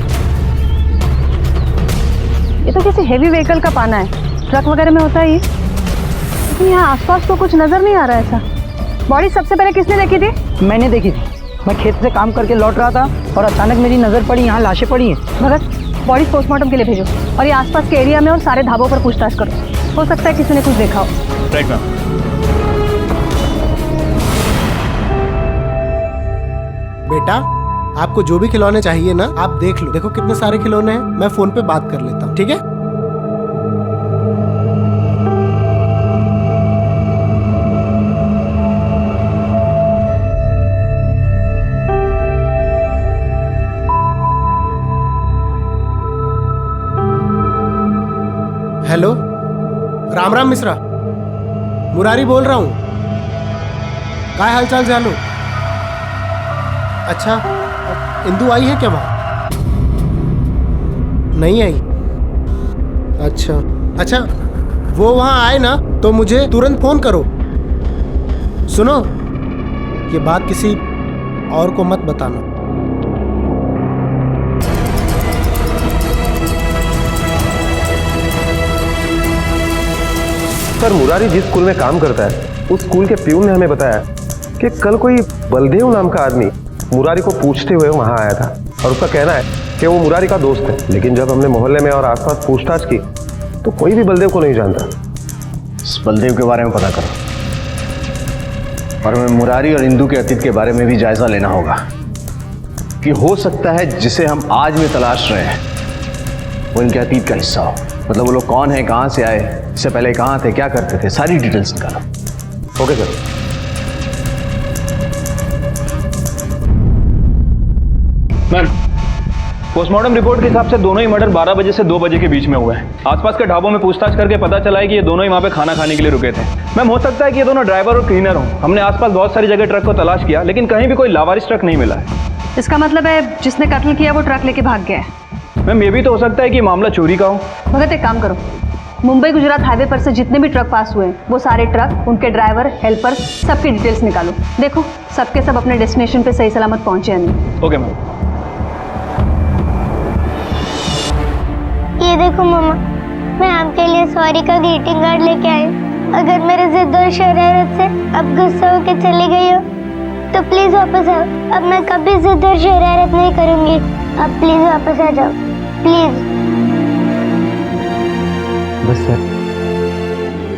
ये तो किसी हेवी व्हीकल का पाना है, ट्रक वगैरह में होता है ये। लेकिन यहाँ आसपास तो कुछ नजर नहीं आ रहा है ऐसा। बॉडी सबसे पहले किसने देखी थी? मैंने देखी थी। मैं खेत से काम करके लौट रहा था और अचानक मेरी नजर पड़ी, यहाँ लाशें पड़ी हैं। भगत, बॉडी पोस्टमार्टम के लिए भेजो और ये आसपास के एरिया में और सारे ढाबों पर पूछताछ करो। हो सकता है किसी ने कुछ देखा हो। Right ma'am. बेटा, आपको जो भी खिलौने चाहिए ना, आप देख लो। देखो कितने सारे खिलौने हैं। मैं फोन पे बात कर लेता हूँ, ठीक है? हेलो, राम राम मिश्रा, मुरारी बोल रहा हूँ। क्या हाल चाल जानू? अच्छा, इंदु आई है क्या वहाँ? नहीं आई? अच्छा, वो वहाँ आए ना तो मुझे तुरंत फोन करो। सुनो, ये बात किसी और को मत बताना। सर, मुरारी जिस स्कूल में काम करता है उस स्कूल के प्यून ने हमें बताया कि कल कोई बलदेव नाम का आदमी मुरारी को पूछते हुए वहां आया था और उसका कहना है कि वो मुरारी का दोस्त है। लेकिन जब हमने मोहल्ले में और आसपास पूछताछ की तो कोई भी बलदेव को नहीं जानता। इस बलदेव के बारे में पता करो और हमें मुरारी और इंदु के अतीत के बारे में भी जायजा लेना होगा कि हो सकता है जिसे हम आज में तलाश रहे हैं वो इनके अतीत का हिस्सा हो। मतलब वो लोग कौन है, कहाँ से आए, इससे पहले कहाँ थे, क्या करते थे, सारी डिटेल्स निकालो। Okay sir. Ma'am, postmortem report के हिसाब से दोनों ही मर्डर 12 बजे से 2 बजे के बीच में हुए हैं। आसपास के ढाबों में पूछताछ करके पता चला है कि ये दोनों ही वहाँ पे खाना खाने के लिए रुके थे। मैम, हो सकता है कि ये दोनों ड्राइवर और क्लीनर हों। हमने आसपास बहुत सारी जगह ट्रक को तलाश किया लेकिन कहीं भी कोई लावारिस ट्रक नहीं मिला है। इसका मतलब है जिसने कत्ल किया वो ट्रक लेके भाग गया है। मैम, ये भी तो हो सकता है कि मामला चोरी का हो। भगत, एक काम करो, मुंबई गुजरात हाईवे पर से जितने भी ट्रक पास हुए वो सारे ट्रक, उनके ड्राइवर, हेल्पर, सबकी डिटेल्स निकालो। देखो सबके सब अपने डेस्टिनेशन पे सही सलामत पहुंचे या नहीं। Okay ma'am. ये देखो मम्मा, मैं आपके लिए सॉरी का ग्रीटिंग कार्ड लेके आई। अगर मेरे जिद और शरारत से अब गुस्सा होकर चली गई हो तो प्लीज वापस आओ। अब मैं कभी जिद और शरारत नहीं करूंगी। अब प्लीज वापस आ जाओ, प्लीज। बस सर,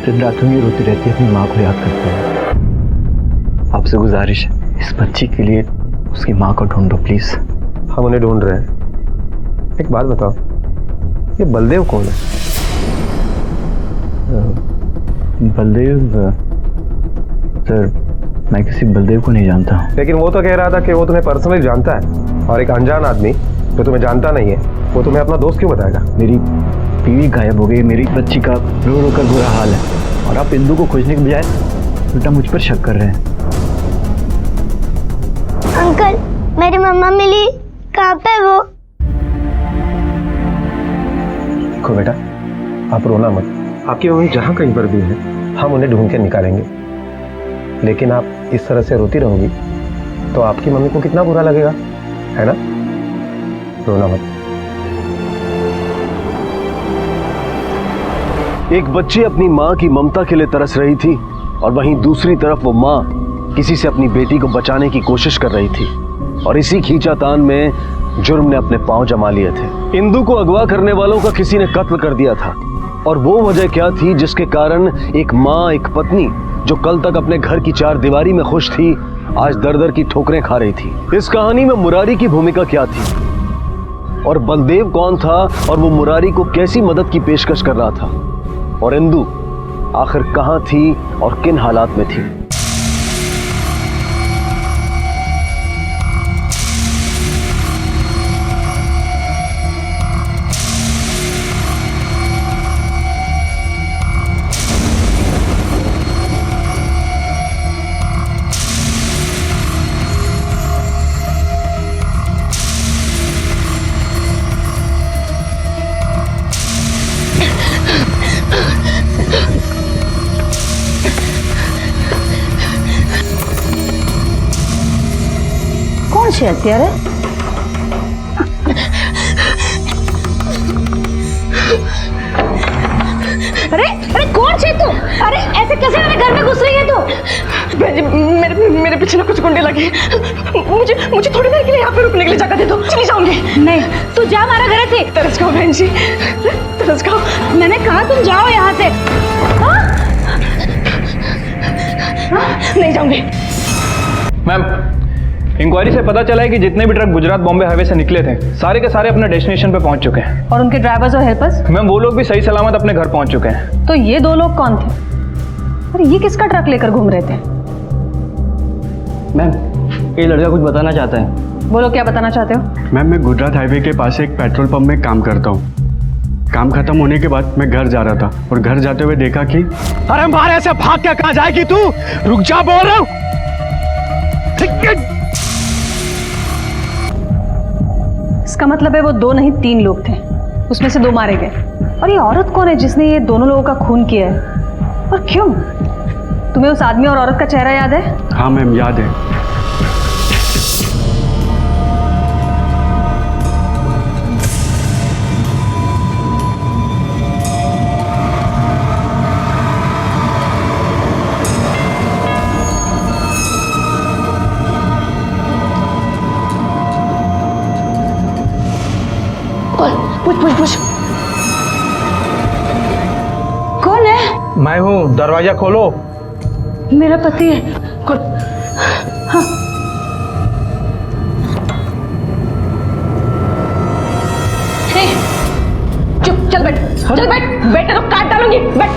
दिन रात में रोती रहती है, अपनी माँ को याद करते हैं। आपसे गुजारिश है, इस बच्ची के लिए उसकी माँ को ढूंढो प्लीज। हम उन्हें ढूंढ रहे हैं। एक बात बताओ, ये बलदेव कौन है? बलदेव? सर, मैं किसी बलदेव को नहीं जानता हूँ। लेकिन वो तो कह रहा था कि वो तुम्हें पर्सनली जानता है और एक अनजान आदमी जो तुम्हें जानता नहीं है वो तुम्हें अपना दोस्त क्यों बताएगा? मेरी बीवी गायब हो गई, मेरी बच्ची का रो रो कर बुरा हाल है और आप इंदु को खोजने के बजाय उल्टा मुझ पर शक कर रहे हैं। अंकल, मेरी मम्मा मिली, कहाँ पे वो? देखो बेटा, आप रोना मत। आपकी मम्मी जहाँ कहीं पर भी है हम उन्हें ढूंढ के निकालेंगे। लेकिन आप इस तरह से रोती रहोगी तो आपकी मम्मी को कितना बुरा लगेगा, है ना? रोना मत। एक बच्ची अपनी माँ की ममता के लिए तरस रही थी और वहीं दूसरी तरफ वो माँ किसी से अपनी बेटी को बचाने की कोशिश कर रही थी और इसी खींचातान में जुर्म ने अपने पांव जमा लिए थे। इंदु को अगवा करने वालों का किसी ने कत्ल कर दिया था और वो वजह क्या थी जिसके कारण एक माँ, एक पत्नी जो कल तक अपने घर की चार दीवारी में खुश थी, आज दर दर की ठोकरें खा रही थी। इस कहानी में मुरारी की भूमिका क्या थी और बलदेव कौन था और वो मुरारी को कैसी मदद की पेशकश कर रहा था, और इंदु आखिर कहां थी और किन हालात में थी। कौन છે અત્યારે? अरे अरे कौन है तू? अरे ऐसे कैसे मेरे घर में घुस रही है तू? बहन जी, मेरे पीछे ना कुछ गुंडे लगे। मुझे थोड़ी देर के लिए यहाँ पे रुकने के लिए जगह दे दो। चली जाऊंगी। नहीं, तू जा हमारा घर से। तरस खाओ बहन जी, तरस खाओ। मैंने कहा तुम जाओ यहाँ से। नहीं जाऊंगी। मैम, इंक्वायरी से पता चला है कि जितने भी ट्रक गुजरात बॉम्बे हाईवे से निकले थे सारे के सारे अपने डेस्टिनेशन पे पहुंच चुके हैं। और उनके ड्राइवर्स और हेल्पर्स? मैम, वो लोग भी सही सलामत अपने घर पहुंच चुके हैं। तो ये दो लोग कौन थे? और ये किसका ट्रक लेकर घूम रहे थे? मैम, ये लड़का कुछ बताना चाहता है। बोलो, क्या बताना चाहते हो? मैम, मैं गुजरात हाईवे के पास एक पेट्रोल पंप में काम करता हूँ। काम खत्म होने के बाद मैं घर जा रहा था और घर जाते हुए देखा कि अरे बाहर ऐसे भाग के कहाँ जाएगी तू? रुक जा, बोल रहा हूँ। इसका मतलब है वो दो नहीं 3 लोग थे, उसमें से 2 मारे गए। और ये औरत कौन है जिसने ये दोनों लोगों का खून किया है, और क्यों? तुम्हें उस आदमी और औरत का चेहरा याद है? हाँ मैम, याद है। पूछ। कौन है? मैं हूँ, दरवाजा खोलो। मेरा पति है। हाँ। चुप, चल बैठ, चल बैठ, बैठ तो काट डालूंगी, बैठ।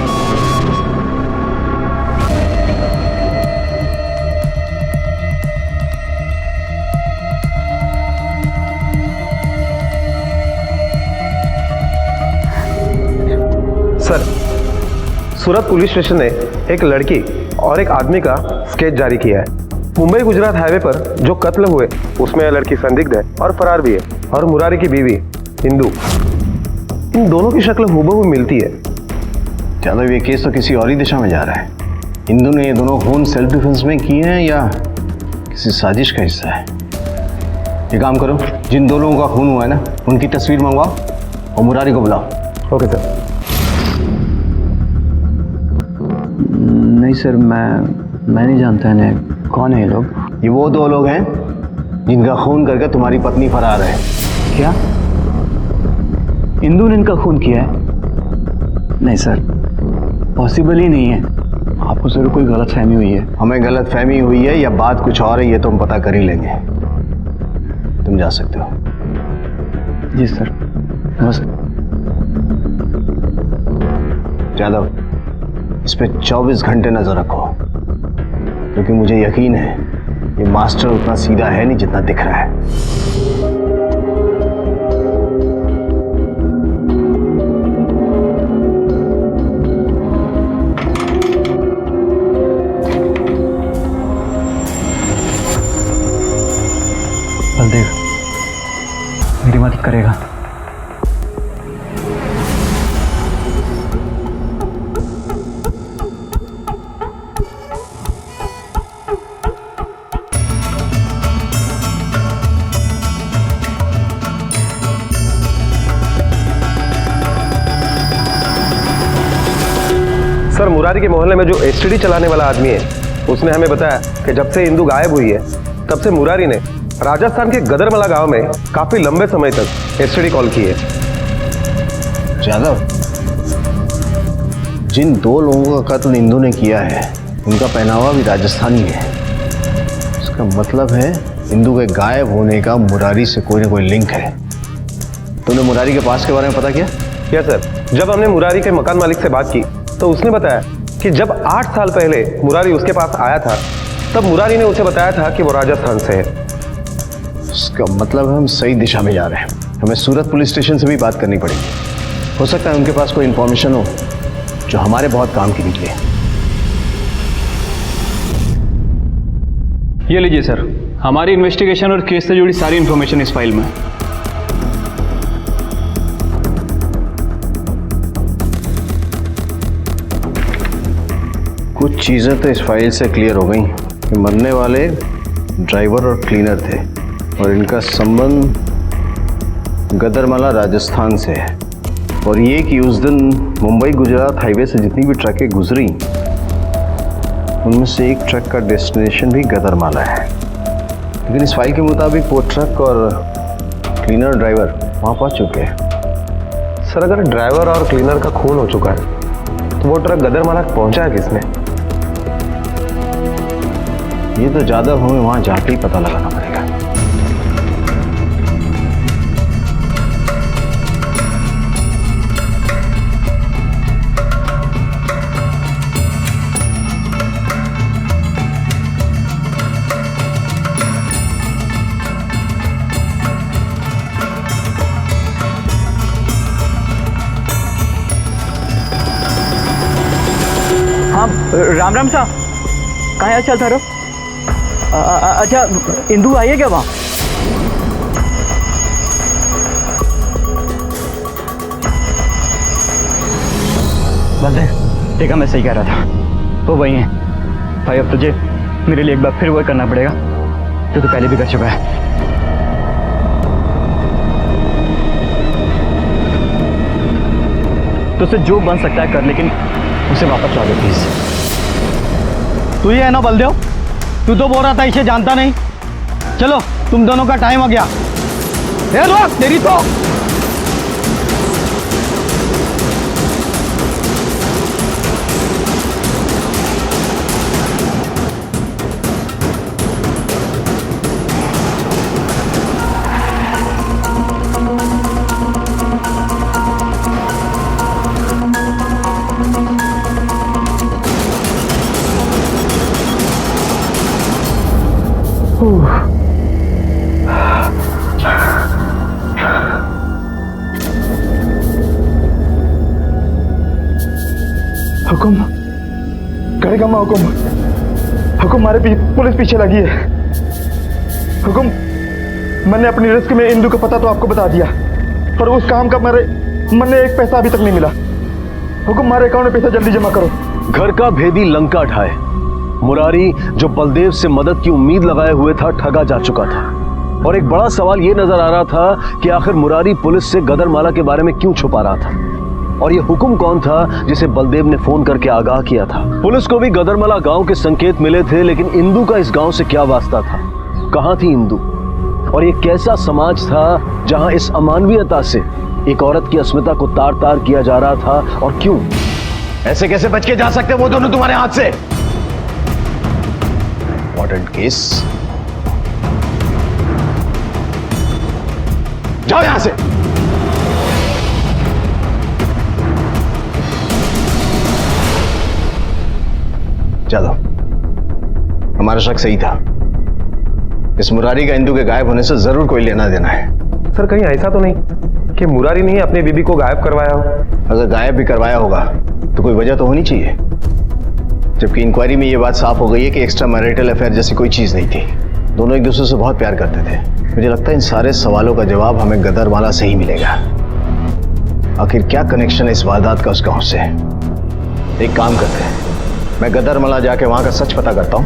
सर, सूरत पुलिस स्टेशन ने एक लड़की और एक आदमी का स्केच जारी किया है। मुंबई गुजरात हाईवे पर जो कत्ल हुए उसमें यह लड़की संदिग्ध है और फरार भी है। और मुरारी की बीवी इंदु, इन दोनों की शक्ल हूबहू मिलती है। यादव, ये केस तो किसी और ही दिशा में जा रहा है। इंदु ने ये दोनों खून सेल्फ डिफेंस में किए हैं या किसी साजिश का हिस्सा है? ये काम करो, जिन दो लोगों का खून हुआ है ना, उनकी तस्वीर मंगवाओ और मुरारी को बुलाओ। Okay sir. नहीं सर, मैं नहीं जानता इन्हें। कौन है ये लोग? ये वो 2 लोग हैं जिनका खून करके तुम्हारी पत्नी फरार है। क्या इंदु ने इनका खून किया है? नहीं सर, पॉसिबल ही नहीं है। आपको जरूर कोई गलतफहमी हुई है। हमें गलतफहमी हुई है या बात कुछ और है, ये तो हम पता कर ही लेंगे। तुम जा सकते हो। जी सर। बस यादव, इस पे 24 घंटे नजर रखो, क्योंकि मुझे यकीन है ये मास्टर उतना सीधा है नहीं जितना दिख रहा है। बलदेव मेरी मदद करेगा? सर, पर मुरारी के मोहल्ले में जो एसटीडी चलाने वाला आदमी है उसने हमें बताया कि जब से इंदु गायब हुई है तब से मुरारी ने राजस्थान के गदरमला गांव में काफी लंबे समय तक एसटीडी कॉल की है। जादव, जिन 2 लोगों का कत्ल इंदु ने किया है उनका पहनावा भी राजस्थानी है। इसका मतलब है इंदु के गायब होने का मुरारी से कोई ना कोई लिंक है। तुमने मुरारी के पास के बारे में पता किया? क्या सर, जब हमने मुरारी के मकान मालिक से बात की तो उसने बताया कि जब 8 साल पहले मुरारी उसके पास आया था तब मुरारी ने उसे बताया था कि वो राजस्थान से है। इसका मतलब हम सही दिशा में जा रहे हैं। हमें सूरत पुलिस स्टेशन से भी बात करनी पड़ेगी। हो सकता है उनके पास कोई इंफॉर्मेशन हो जो हमारे बहुत काम की निकले। ये लीजिए सर, हमारी इन्वेस्टिगेशन और केस से जुड़ी सारी इंफॉर्मेशन इस फाइल में। कुछ चीज़ें तो इस फाइल से क्लियर हो गई कि मरने वाले ड्राइवर और क्लीनर थे और इनका संबंध गदरमला राजस्थान से है, और ये कि उस दिन मुंबई गुजरात हाईवे से जितनी भी ट्रकें गुजरी उनमें से एक ट्रक का डेस्टिनेशन भी गदरमाला है। लेकिन इस फाइल के मुताबिक वो ट्रक और क्लीनर ड्राइवर वहाँ पहुँच चुके हैं। सर, अगर ड्राइवर और क्लीनर का खून हो चुका है तो वो ट्रक गदरमाला पहुंचा है किसने? ये तो ज़्यादा हमें वहाँ जाके ही पता लगाना पड़ेगा। हाँ, राम राम साहब, कहाँ है? चल थारो। अच्छा, इंदु आई है क्या वहाँ? बंदे, देखा मैं सही कह रहा था, वो वही है भाई। अब तुझे मेरे लिए एक बार फिर वो करना पड़ेगा जो तू पहले भी कर चुका है। तुझसे जो बन सकता है कर, लेकिन उसे वापस ला दे प्लीज। तू ये है ना बलदेव, तू तो बोल रहा था इसे जानता नहीं। चलो, तुम दोनों का टाइम आ गया। ए रोक, तेरी तो हुकुम करेगा मैं। हुकुम हमारे पुलिस पीछे लगी है। हुकुम, मैंने अपनी रिस्क में इंदु का पता तो आपको बता दिया, पर उस काम का मैंने एक पैसा अभी तक नहीं मिला। हुकुम, हमारे अकाउंट में पैसा जल्दी जमा करो। घर का भेदी लंका ढाए। मुरारी जो बलदेव से मदद की उम्मीद लगाए हुए था, ठगा जा चुका था। और एक बड़ा सवाल ये नजर आ रहा था कि आखिर मुरारी पुलिस से गदरमाला के बारे में क्यों छुपा रहा था, और ये हुकुम कौन था जिसे बलदेव ने फोन करके आगाह किया था। पुलिस को भी गदरमाला गांव के संकेत मिले थे, लेकिन इंदु का इस गांव से क्या वास्ता था? कहां थी इंदु? और ये कैसा समाज था जहां इस अमानवीयता से एक औरत की अस्मिता को तार तार किया जा रहा था, और क्यों? ऐसे कैसे बच के जा सकते वो दोनों तुम्हारे हाथ से? इंपॉर्टेंट केस, जाओ यहां से। चलो, हमारा शक सही था। इस मुरारी का इंदु के गायब होने से जरूर कोई लेना देना है। सर, कहीं ऐसा तो नहीं कि मुरारी ने अपनी बीबी को गायब करवाया हो? अगर गायब भी करवाया होगा तो कोई वजह तो होनी चाहिए, जबकि इंक्वायरी में ये बात साफ हो गई है कि एक्स्ट्रा मैरिटल अफेयर जैसी कोई चीज नहीं थी। दोनों एक दूसरे से बहुत प्यार करते थे। मुझे लगता है इन सारे सवालों का जवाब हमें गदरमाला से ही मिलेगा। आखिर क्या कनेक्शन है इस वारदात का उस गांव से? एक काम करते हैं, मैं गदरमाला जाके वहां का सच पता करता हूं।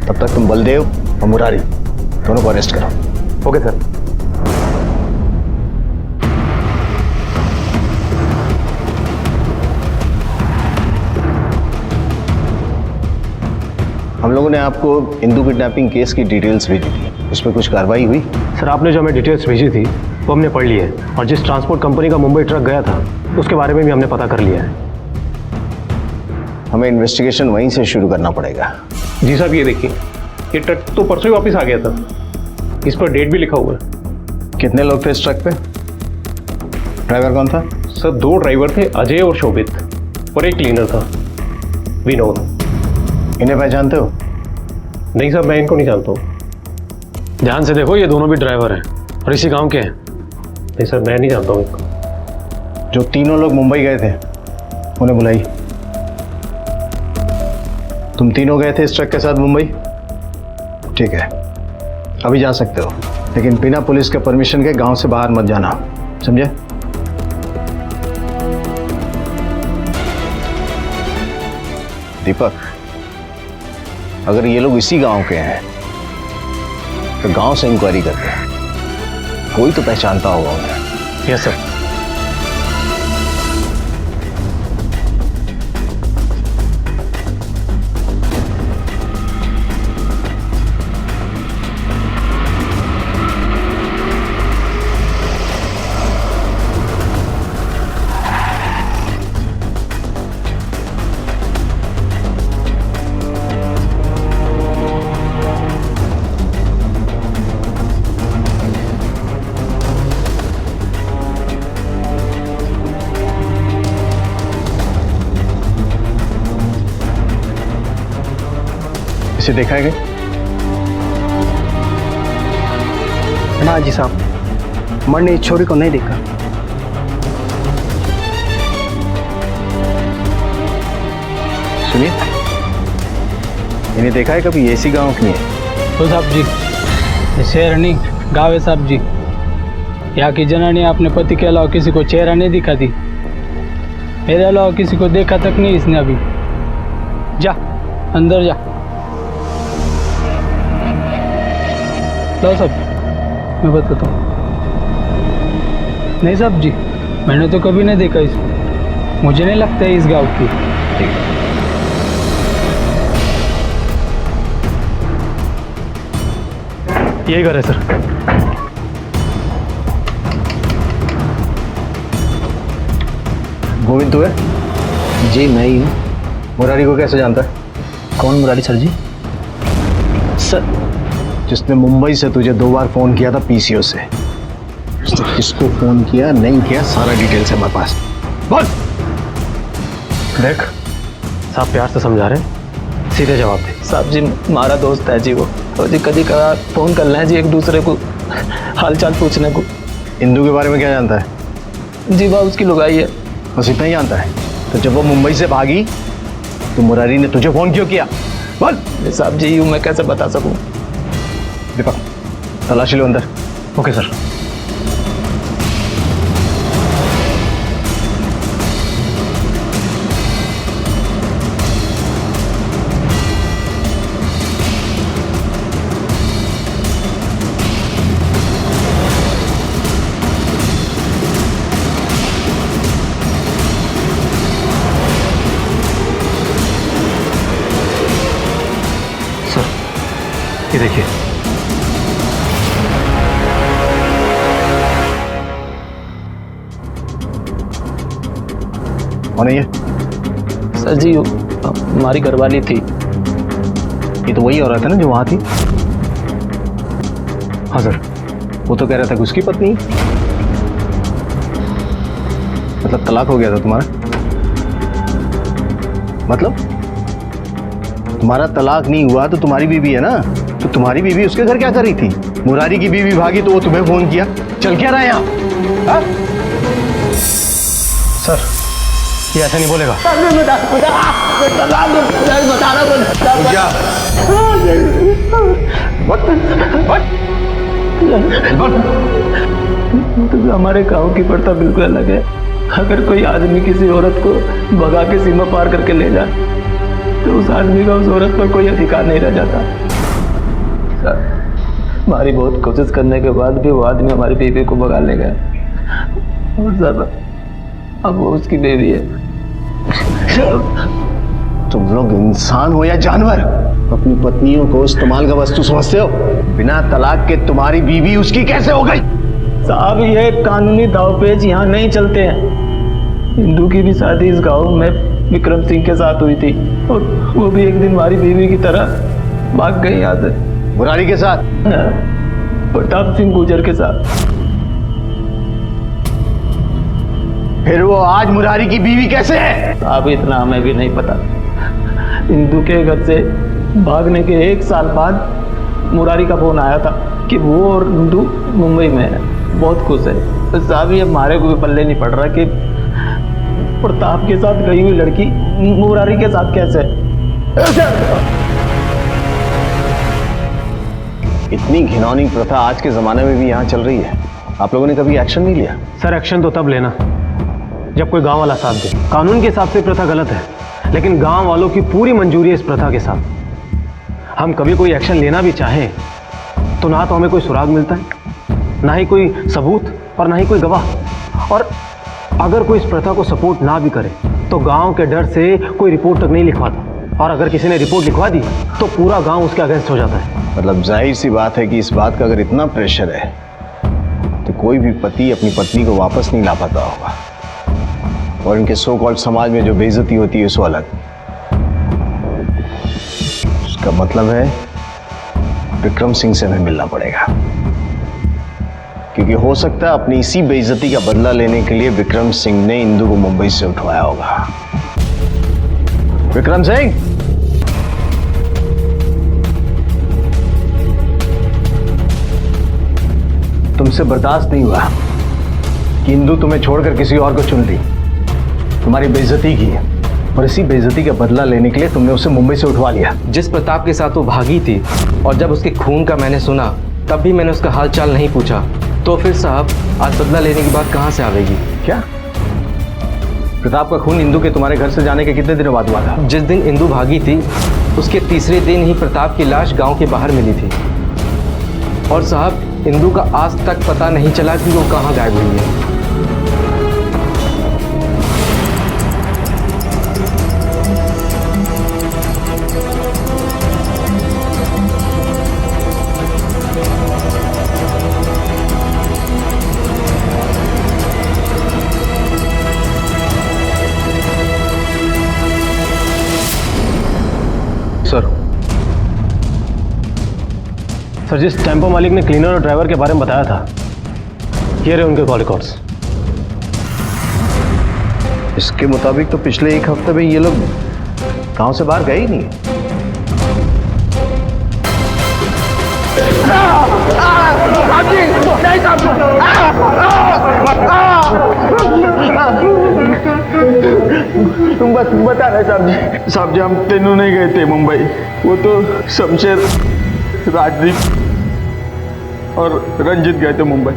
तब तक तुम बलदेव और मुरारी दोनों को अरेस्ट करो। Okay sir. हम लोगों ने आपको इंदू किडनैपिंग केस की डिटेल्स भेजी थी, उस पर कुछ कार्रवाई हुई? सर आपने जो हमें डिटेल्स भेजी थी वो हमने पढ़ ली है, और जिस ट्रांसपोर्ट कंपनी का मुंबई ट्रक गया था उसके बारे में भी हमने पता कर लिया है। हमें इन्वेस्टिगेशन वहीं से शुरू करना पड़ेगा। जी साहब, ये देखिए, ये ट्रक तो परसों ही वापस आ गया था, इस पर डेट भी लिखा हुआ है। कितने लोग थे इस ट्रक पे? ड्राइवर कौन था? सर 2 ड्राइवर थे, अजय और शोभित, और एक क्लीनर था, विनोद। इन्हें पहचानते हो? नहीं साहब, मैं इनको नहीं जानता हूँ। ध्यान से देखो, ये दोनों भी ड्राइवर हैं और इसी गांव के हैं। नहीं सर, मैं नहीं जानता हूँ इनको। जो तीनों लोग मुंबई गए थे उन्हें बुलाई। तुम तीनों गए थे इस ट्रक के साथ मुंबई? ठीक है, अभी जा सकते हो, लेकिन बिना पुलिस के परमिशन के गांव से बाहर मत जाना, समझे? दीपक, अगर ये लोग इसी गांव के हैं तो गांव से इंक्वायरी करते हैं, कोई तो पहचानता होगा उन्हें। Yes sir. इसे देखा है क्या? ना जी साहब, मैंने इस छोरी को नहीं देखा। सुनिए, इन्हें देखा है कभी? ऐसी गांव की है? तो साहब जी, शहर नहीं गाँव है साहब जी। यहाँ की जनानी अपने पति के अलावा किसी को चेहरा नहीं दिखाती, मेरे अलावा किसी को देखा तक नहीं इसने अभी। जा अंदर जा। लो साहब, मैं बताता हूँ। नहीं साहब जी, मैंने तो कभी नहीं देखा इसको, मुझे नहीं लगता है इस गांव की। यही घर है सर। गोविंद तू है? जी मैं ही हूँ। मुरारी को कैसे जानता है? कौन मुरारी सर जी? सर, जिसने मुंबई से तुझे 2 बार फोन किया था पीसीओ से, उसने किसको फोन किया नहीं किया सारा डिटेल्स है हमारे पास। बोल। देख साहब, प्यार से समझा रहे हैं, सीधे जवाब दे। साहब जी, हमारा दोस्त है जी वो, और जी कभी कभार फोन कर लें जी एक दूसरे को हालचाल पूछने को। इंदू के बारे में क्या जानता है? जी वह उसकी लुगाई है। बस इतना ही जानता है? तो जब वो मुंबई से भागी तो मुरारी ने तुझे फोन क्यों किया? बोल। साहब जी, यूँ मैं कैसे बता सकूँ? दीपक, तलाशी लो अंदर। Okay sir. सर, ये देखिए। कौन है ये? सर जी, हमारी घरवाली थी। ये तो वही औरत है ना जो वहां थी? हाँ सर, वो तो कह रहा था कि उसकी पत्नी। मतलब तलाक हो गया था तुम्हारा? मतलब तुम्हारा तलाक नहीं हुआ तो तुम्हारी बीवी है ना, तो तुम्हारी बीवी उसके घर क्या कर रही थी? मुरारी की बीवी भागी तो वो तुम्हें फोन किया, चल क्या रहा है यहाँ? सर, ये ऐसा नहीं बोलेगा। हमारे गांव की प्रथा बिल्कुल अलग है। अगर कोई आदमी किसी औरत को भगा के सीमा पार करके ले जाए तो उस आदमी का उस औरत पर कोई अधिकार नहीं रह जाता। सर, हमारी बहुत कोशिश करने के बाद भी वो आदमी हमारी बीवी को भगा ले गया, और सर अब वो उसकी बीवी है। तुम लोग इंसान हो या जानवर? अपनी पत्नियों को इस्तेमाल का वस्तु समझते हो? बिना तलाक के तुम्हारी बीवी उसकी कैसे हो गई? साहब ये कानूनी दावपेच यहाँ नहीं चलते हैं। इंदू की भी शादी इस गांव में विक्रम सिंह के साथ हुई थी और वो भी एक दिन हमारी बीवी की तरह भाग गई यहाँ से। मुरारी के साथ? प्रताप सिंह गुजर के साथ। फिर वो आज मुरारी की बीवी कैसे है? अब इतना हमें भी नहीं पता। इंदू के घर से भागने के 1 साल बाद मुरारी का फोन आया था कि वो और इंदू मुंबई में है, बहुत खुश है। तो साहब ये हमारे को भी पल्ले नहीं पड़ रहा कि प्रताप के साथ गई हुई लड़की मुरारी के साथ कैसे? इतनी घिनौनी प्रथा आज के जमाने में भी यहाँ चल रही है, आप लोगों ने कभी एक्शन नहीं लिया? सर एक्शन तो तब लेना जब कोई गांव वाला साथ दे। कानून के हिसाब से प्रथा गलत है, लेकिन गांव वालों की पूरी मंजूरी है इस प्रथा के साथ। हम कभी कोई एक्शन लेना भी चाहें तो ना तो हमें कोई सुराग मिलता है, ना ही कोई सबूत और ना ही कोई गवाह। और अगर कोई इस प्रथा को सपोर्ट ना भी करे तो गांव के डर से कोई रिपोर्ट तक नहीं लिखवाता, और अगर किसी ने रिपोर्ट लिखवा दी तो पूरा गांव उसके अगेंस्ट हो जाता है। मतलब जाहिर सी बात है कि इस बात का अगर इतना प्रेशर है तो कोई भी पति अपनी पत्नी को वापस नहीं ला पाता होगा, और इनके सो कॉल्ड समाज में जो बेइज्जती होती है सो अलग। उसका मतलब है विक्रम सिंह से हमें मिलना पड़ेगा, क्योंकि हो सकता है अपनी इसी बेइज्जती का बदला लेने के लिए विक्रम सिंह ने इंदू को मुंबई से उठवाया होगा। विक्रम सिंह, तुमसे बर्दाश्त नहीं हुआ कि इंदू तुम्हें छोड़कर किसी और को चुन ली, तुम्हारी बेइज्जती की, और इसी बेइज्जती का बदला लेने के लिए तुमने उसे मुंबई से उठवा लिया। जिस प्रताप के साथ वो भागी थी और जब उसके खून का मैंने सुना तब भी मैंने उसका हालचाल नहीं पूछा, तो फिर साहब आज बदला लेने की बात कहाँ से आवेगी? क्या प्रताप का खून इंदू के तुम्हारे घर से जाने के कितने दिनों बाद हुआ था? जिस दिन इंदू भागी थी उसके तीसरे दिन ही प्रताप की लाश गांव के बाहर मिली थी, और साहब इंदू का आज तक पता नहीं चला कि वो कहाँ गायब हुई है। सर जिस टेम्पो मालिक ने क्लीनर और ड्राइवर के बारे में बताया था, ये रहे उनके कॉल रिकॉर्ड्स। इसके मुताबिक तो पिछले 1 हफ्ते में ये लोग गांव से बाहर गए ही नहीं। तुम बता रहे साहब जी हम तीनों नहीं गए थे मुंबई, वो तो शमशेर, राजदीप और रंजित गए थे मुंबई।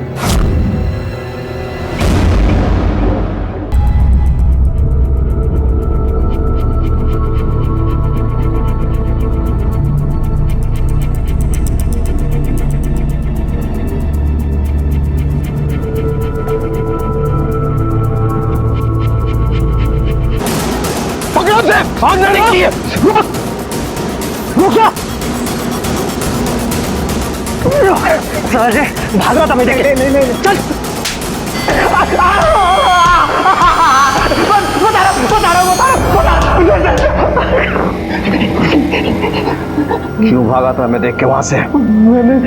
पकड़ो से, भागना नहीं चाहिए। रुक जा। भाग रहा था मैं, देखे नहीं चल। क्यों भागा था मैं देख के वहां से? मैंने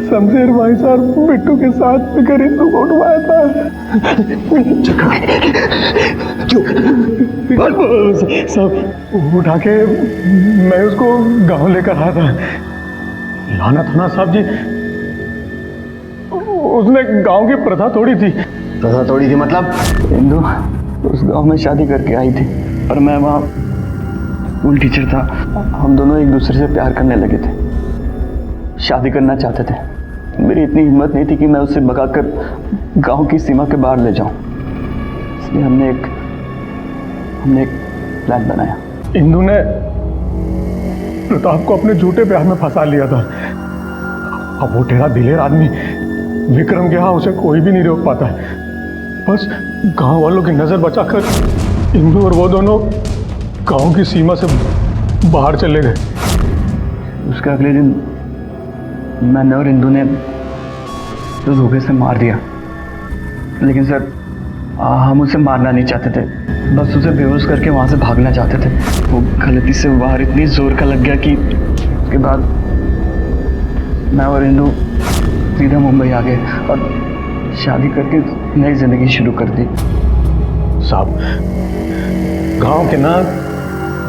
शमशेर भाई साहब बिट्टू के साथ मिलकर इंदू को उठवाया था। क्यों सब उठा के मैं उसको गांव लेकर आया था। लाना था ना साहब जी, उसने गांव की प्रथा तोड़ी थी। प्रथा तोड़ी थी मतलब? इंदू उस गांव में शादी करके आई थी, पर मैं वहाँ स्कूल टीचर था। हम दोनों एक दूसरे से प्यार करने लगे थे, शादी करना चाहते थे। मेरी इतनी हिम्मत नहीं थी कि मैं उसे भगाकर गांव की सीमा के बाहर ले जाऊं, इसलिए हमने एक प्लान बनाया। इंदू ने प्रताप को अपने झूठे प्यार में फंसा लिया था। अब वो टेढ़ा दिलेर आदमी विक्रम के यहाँ उसे कोई भी नहीं रोक पाता है। बस गांव वालों की नजर बचाकर इंदू और वो दोनों गांव की सीमा से बाहर चले गए। उसके अगले दिन मैंने और इंदू ने तो धोखे से मार दिया, लेकिन सर हम उसे मारना नहीं चाहते थे, बस उसे बेहोश करके वहाँ से भागना चाहते थे। वो गलती से बाहर इतनी जोर का लग गया कि उसके बाद मैं और इंदू सीधा मुंबई आ गए और शादी करके नई जिंदगी शुरू कर दी। साहब, गांव के ना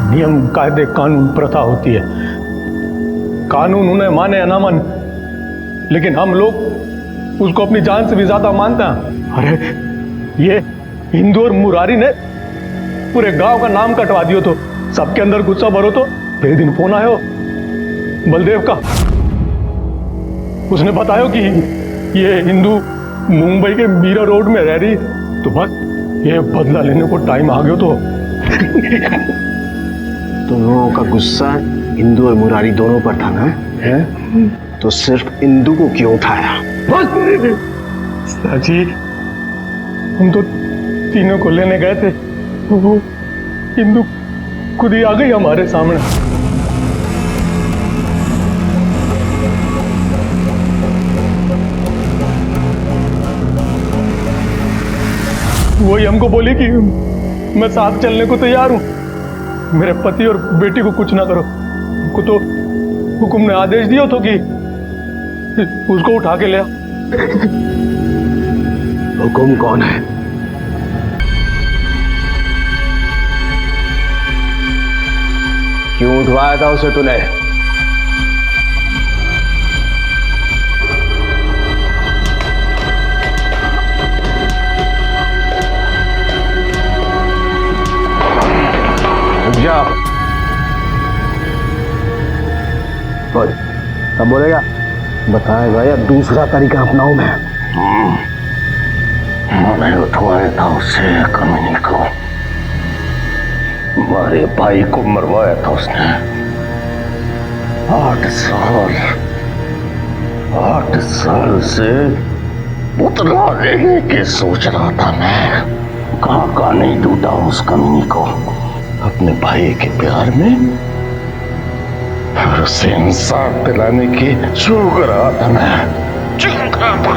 नियम कायदे कानून प्रथा होती है, कानून उन्हें माने या ना माने, लेकिन हम लोग उसको अपनी जान से भी ज्यादा मानते हैं। अरे ये हिंदू और मुरारी ने पूरे गांव का नाम कटवा दियो, तो सबके अंदर गुस्सा भरो। तो एक दिन फोन आयो बलदेव का, उसने बताया कि ये हिंदू मुंबई के मीरा रोड में रह रही, तो बस ये बदला लेने को टाइम आ गया। तो तुम लोगों का गुस्सा इंदू और मुरारी दोनों पर था ना? है? तो सिर्फ इंदू को क्यों उठाया? जी, हम तो तीनों को लेने गए थे, वो इंदू खुद ही आ गई हमारे सामने। वही हमको बोली कि मैं साथ चलने को तैयार हूं, मेरे पति और बेटी को कुछ ना करो। हमको तो हुक्म ने आदेश दिया तो कि उसको उठा के ले आ। हुक्म कौन है? क्यों उठवाया था उसे तूने? जा बोल, अब बोलेगा? बताएगा या दूसरा तरीका अपनाऊं मैं? मैंने उठवाया था उसे, कमीने को। हमारे भाई को मरवाया था उसने। 8 साल से उतना लेने के सोच रहा था मैं। कहाँ नहीं ढूंढा उस कमीने को अपने भाई के प्यार में, और उसे इंसाफ दिलाने की चूक रहा था मैं। चूक रहा था,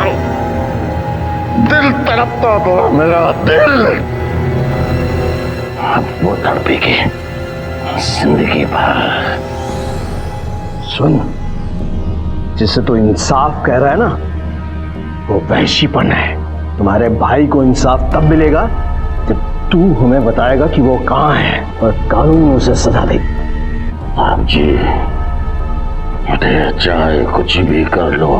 दिल तड़पता था मेरा दिल। अब वो तड़पेगी जिंदगी भर। सुन, जिसे तो इंसाफ कह रहा है ना, वो वहशीपन है। तुम्हारे भाई को इंसाफ तब मिलेगा जब तू हमें बताएगा कि वो कहाँ है और कानून उसे सजा दे। आप जी, मुझे चाहे कुछ भी कर लो,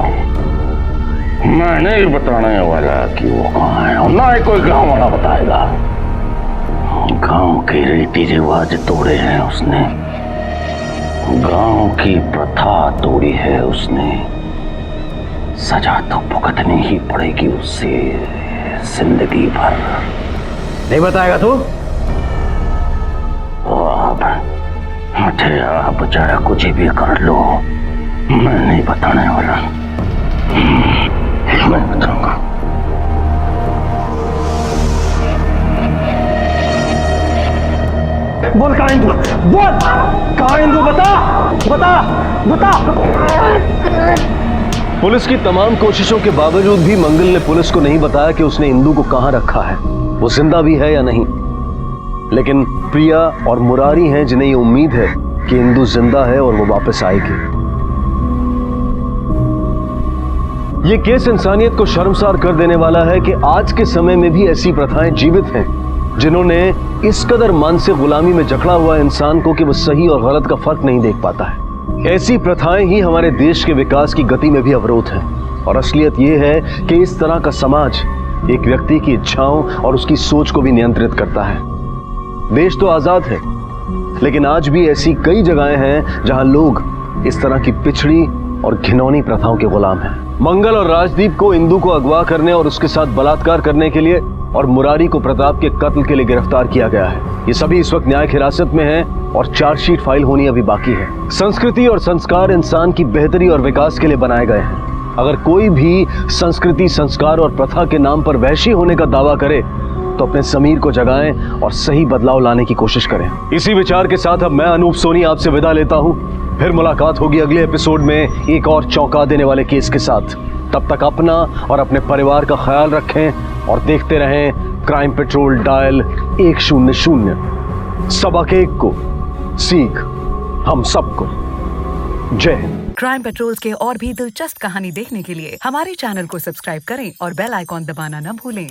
मैं नहीं बताने वाला कि वो कहाँ है, और ना ही कोई गांव वाला बताएगा। गांव के रीति रिवाज तोड़े हैं उसने, गांव की प्रथा तोड़ी है उसने। सजा तो भुगतनी ही पड़ेगी उससे जिंदगी भर। नहीं बताएगा तू? आप मुझे आप चाहे कुछ भी कर लो, मैं नहीं बताने वाला। मैं बताऊंगा। बोल कहाँ इंदू? बोल कहाँ इंदू? बता बता बता। पुलिस की तमाम कोशिशों के बावजूद भी मंगल ने पुलिस को नहीं बताया कि उसने इंदू को कहां रखा है, वो जिंदा भी है या नहीं। लेकिन प्रिया और मुरारी हैं जिन्हें ये उम्मीद है कि इंदू जिंदा है और वो वापस आएगी। ये केस इंसानियत को शर्मसार कर देने वाला है कि आज के समय में भी ऐसी प्रथाएं जीवित हैं जिन्होंने इस कदर मानसिक गुलामी में जकड़ा हुआ इंसान को कि वो सही और गलत का फर्क नहीं देख पाता है। ऐसी प्रथाएं ही हमारे देश के विकास की गति में भी अवरोध है। और असलियत यह है कि इस तरह का समाज एक व्यक्ति की इच्छाओं और उसकी सोच को भी नियंत्रित करता है। देश तो आजाद है, लेकिन आज भी ऐसी कई जगहें हैं जहां लोग इस तरह की पिछड़ी और घिनौनी प्रथाओं के गुलाम हैं। मंगल और राजदीप को इंदू को अगवा करने और उसके साथ बलात्कार करने के लिए और मुरारी को प्रताप के कत्ल के लिए गिरफ्तार किया गया है। ये सभी इस वक्त न्यायिक हिरासत में हैं और चार्जशीट फाइल होनी अभी बाकी है। संस्कृति और संस्कार इंसान की बेहतरी और विकास के लिए बनाए गए हैं। अगर कोई भी संस्कृति, संस्कार और प्रथा के नाम पर वहशी होने का दावा करे तो अपने ज़मीर को जगाएं और सही बदलाव लाने की कोशिश करें। इसी विचार के साथ अब मैं अनूप सोनी आपसे विदा लेता हूं। फिर मुलाकात होगी अगले एपिसोड में एक और चौंका देने वाले केस के साथ। तब तक अपना और अपने परिवार का ख्याल रखें और देखते रहें क्राइम पेट्रोल डायल 100। सबक एक को, सीख हम सबको। जय हिंद। क्राइम पेट्रोल के और भी दिलचस्प कहानी देखने के लिए हमारे चैनल को सब्सक्राइब करें और बेल आइकॉन दबाना न भूलें।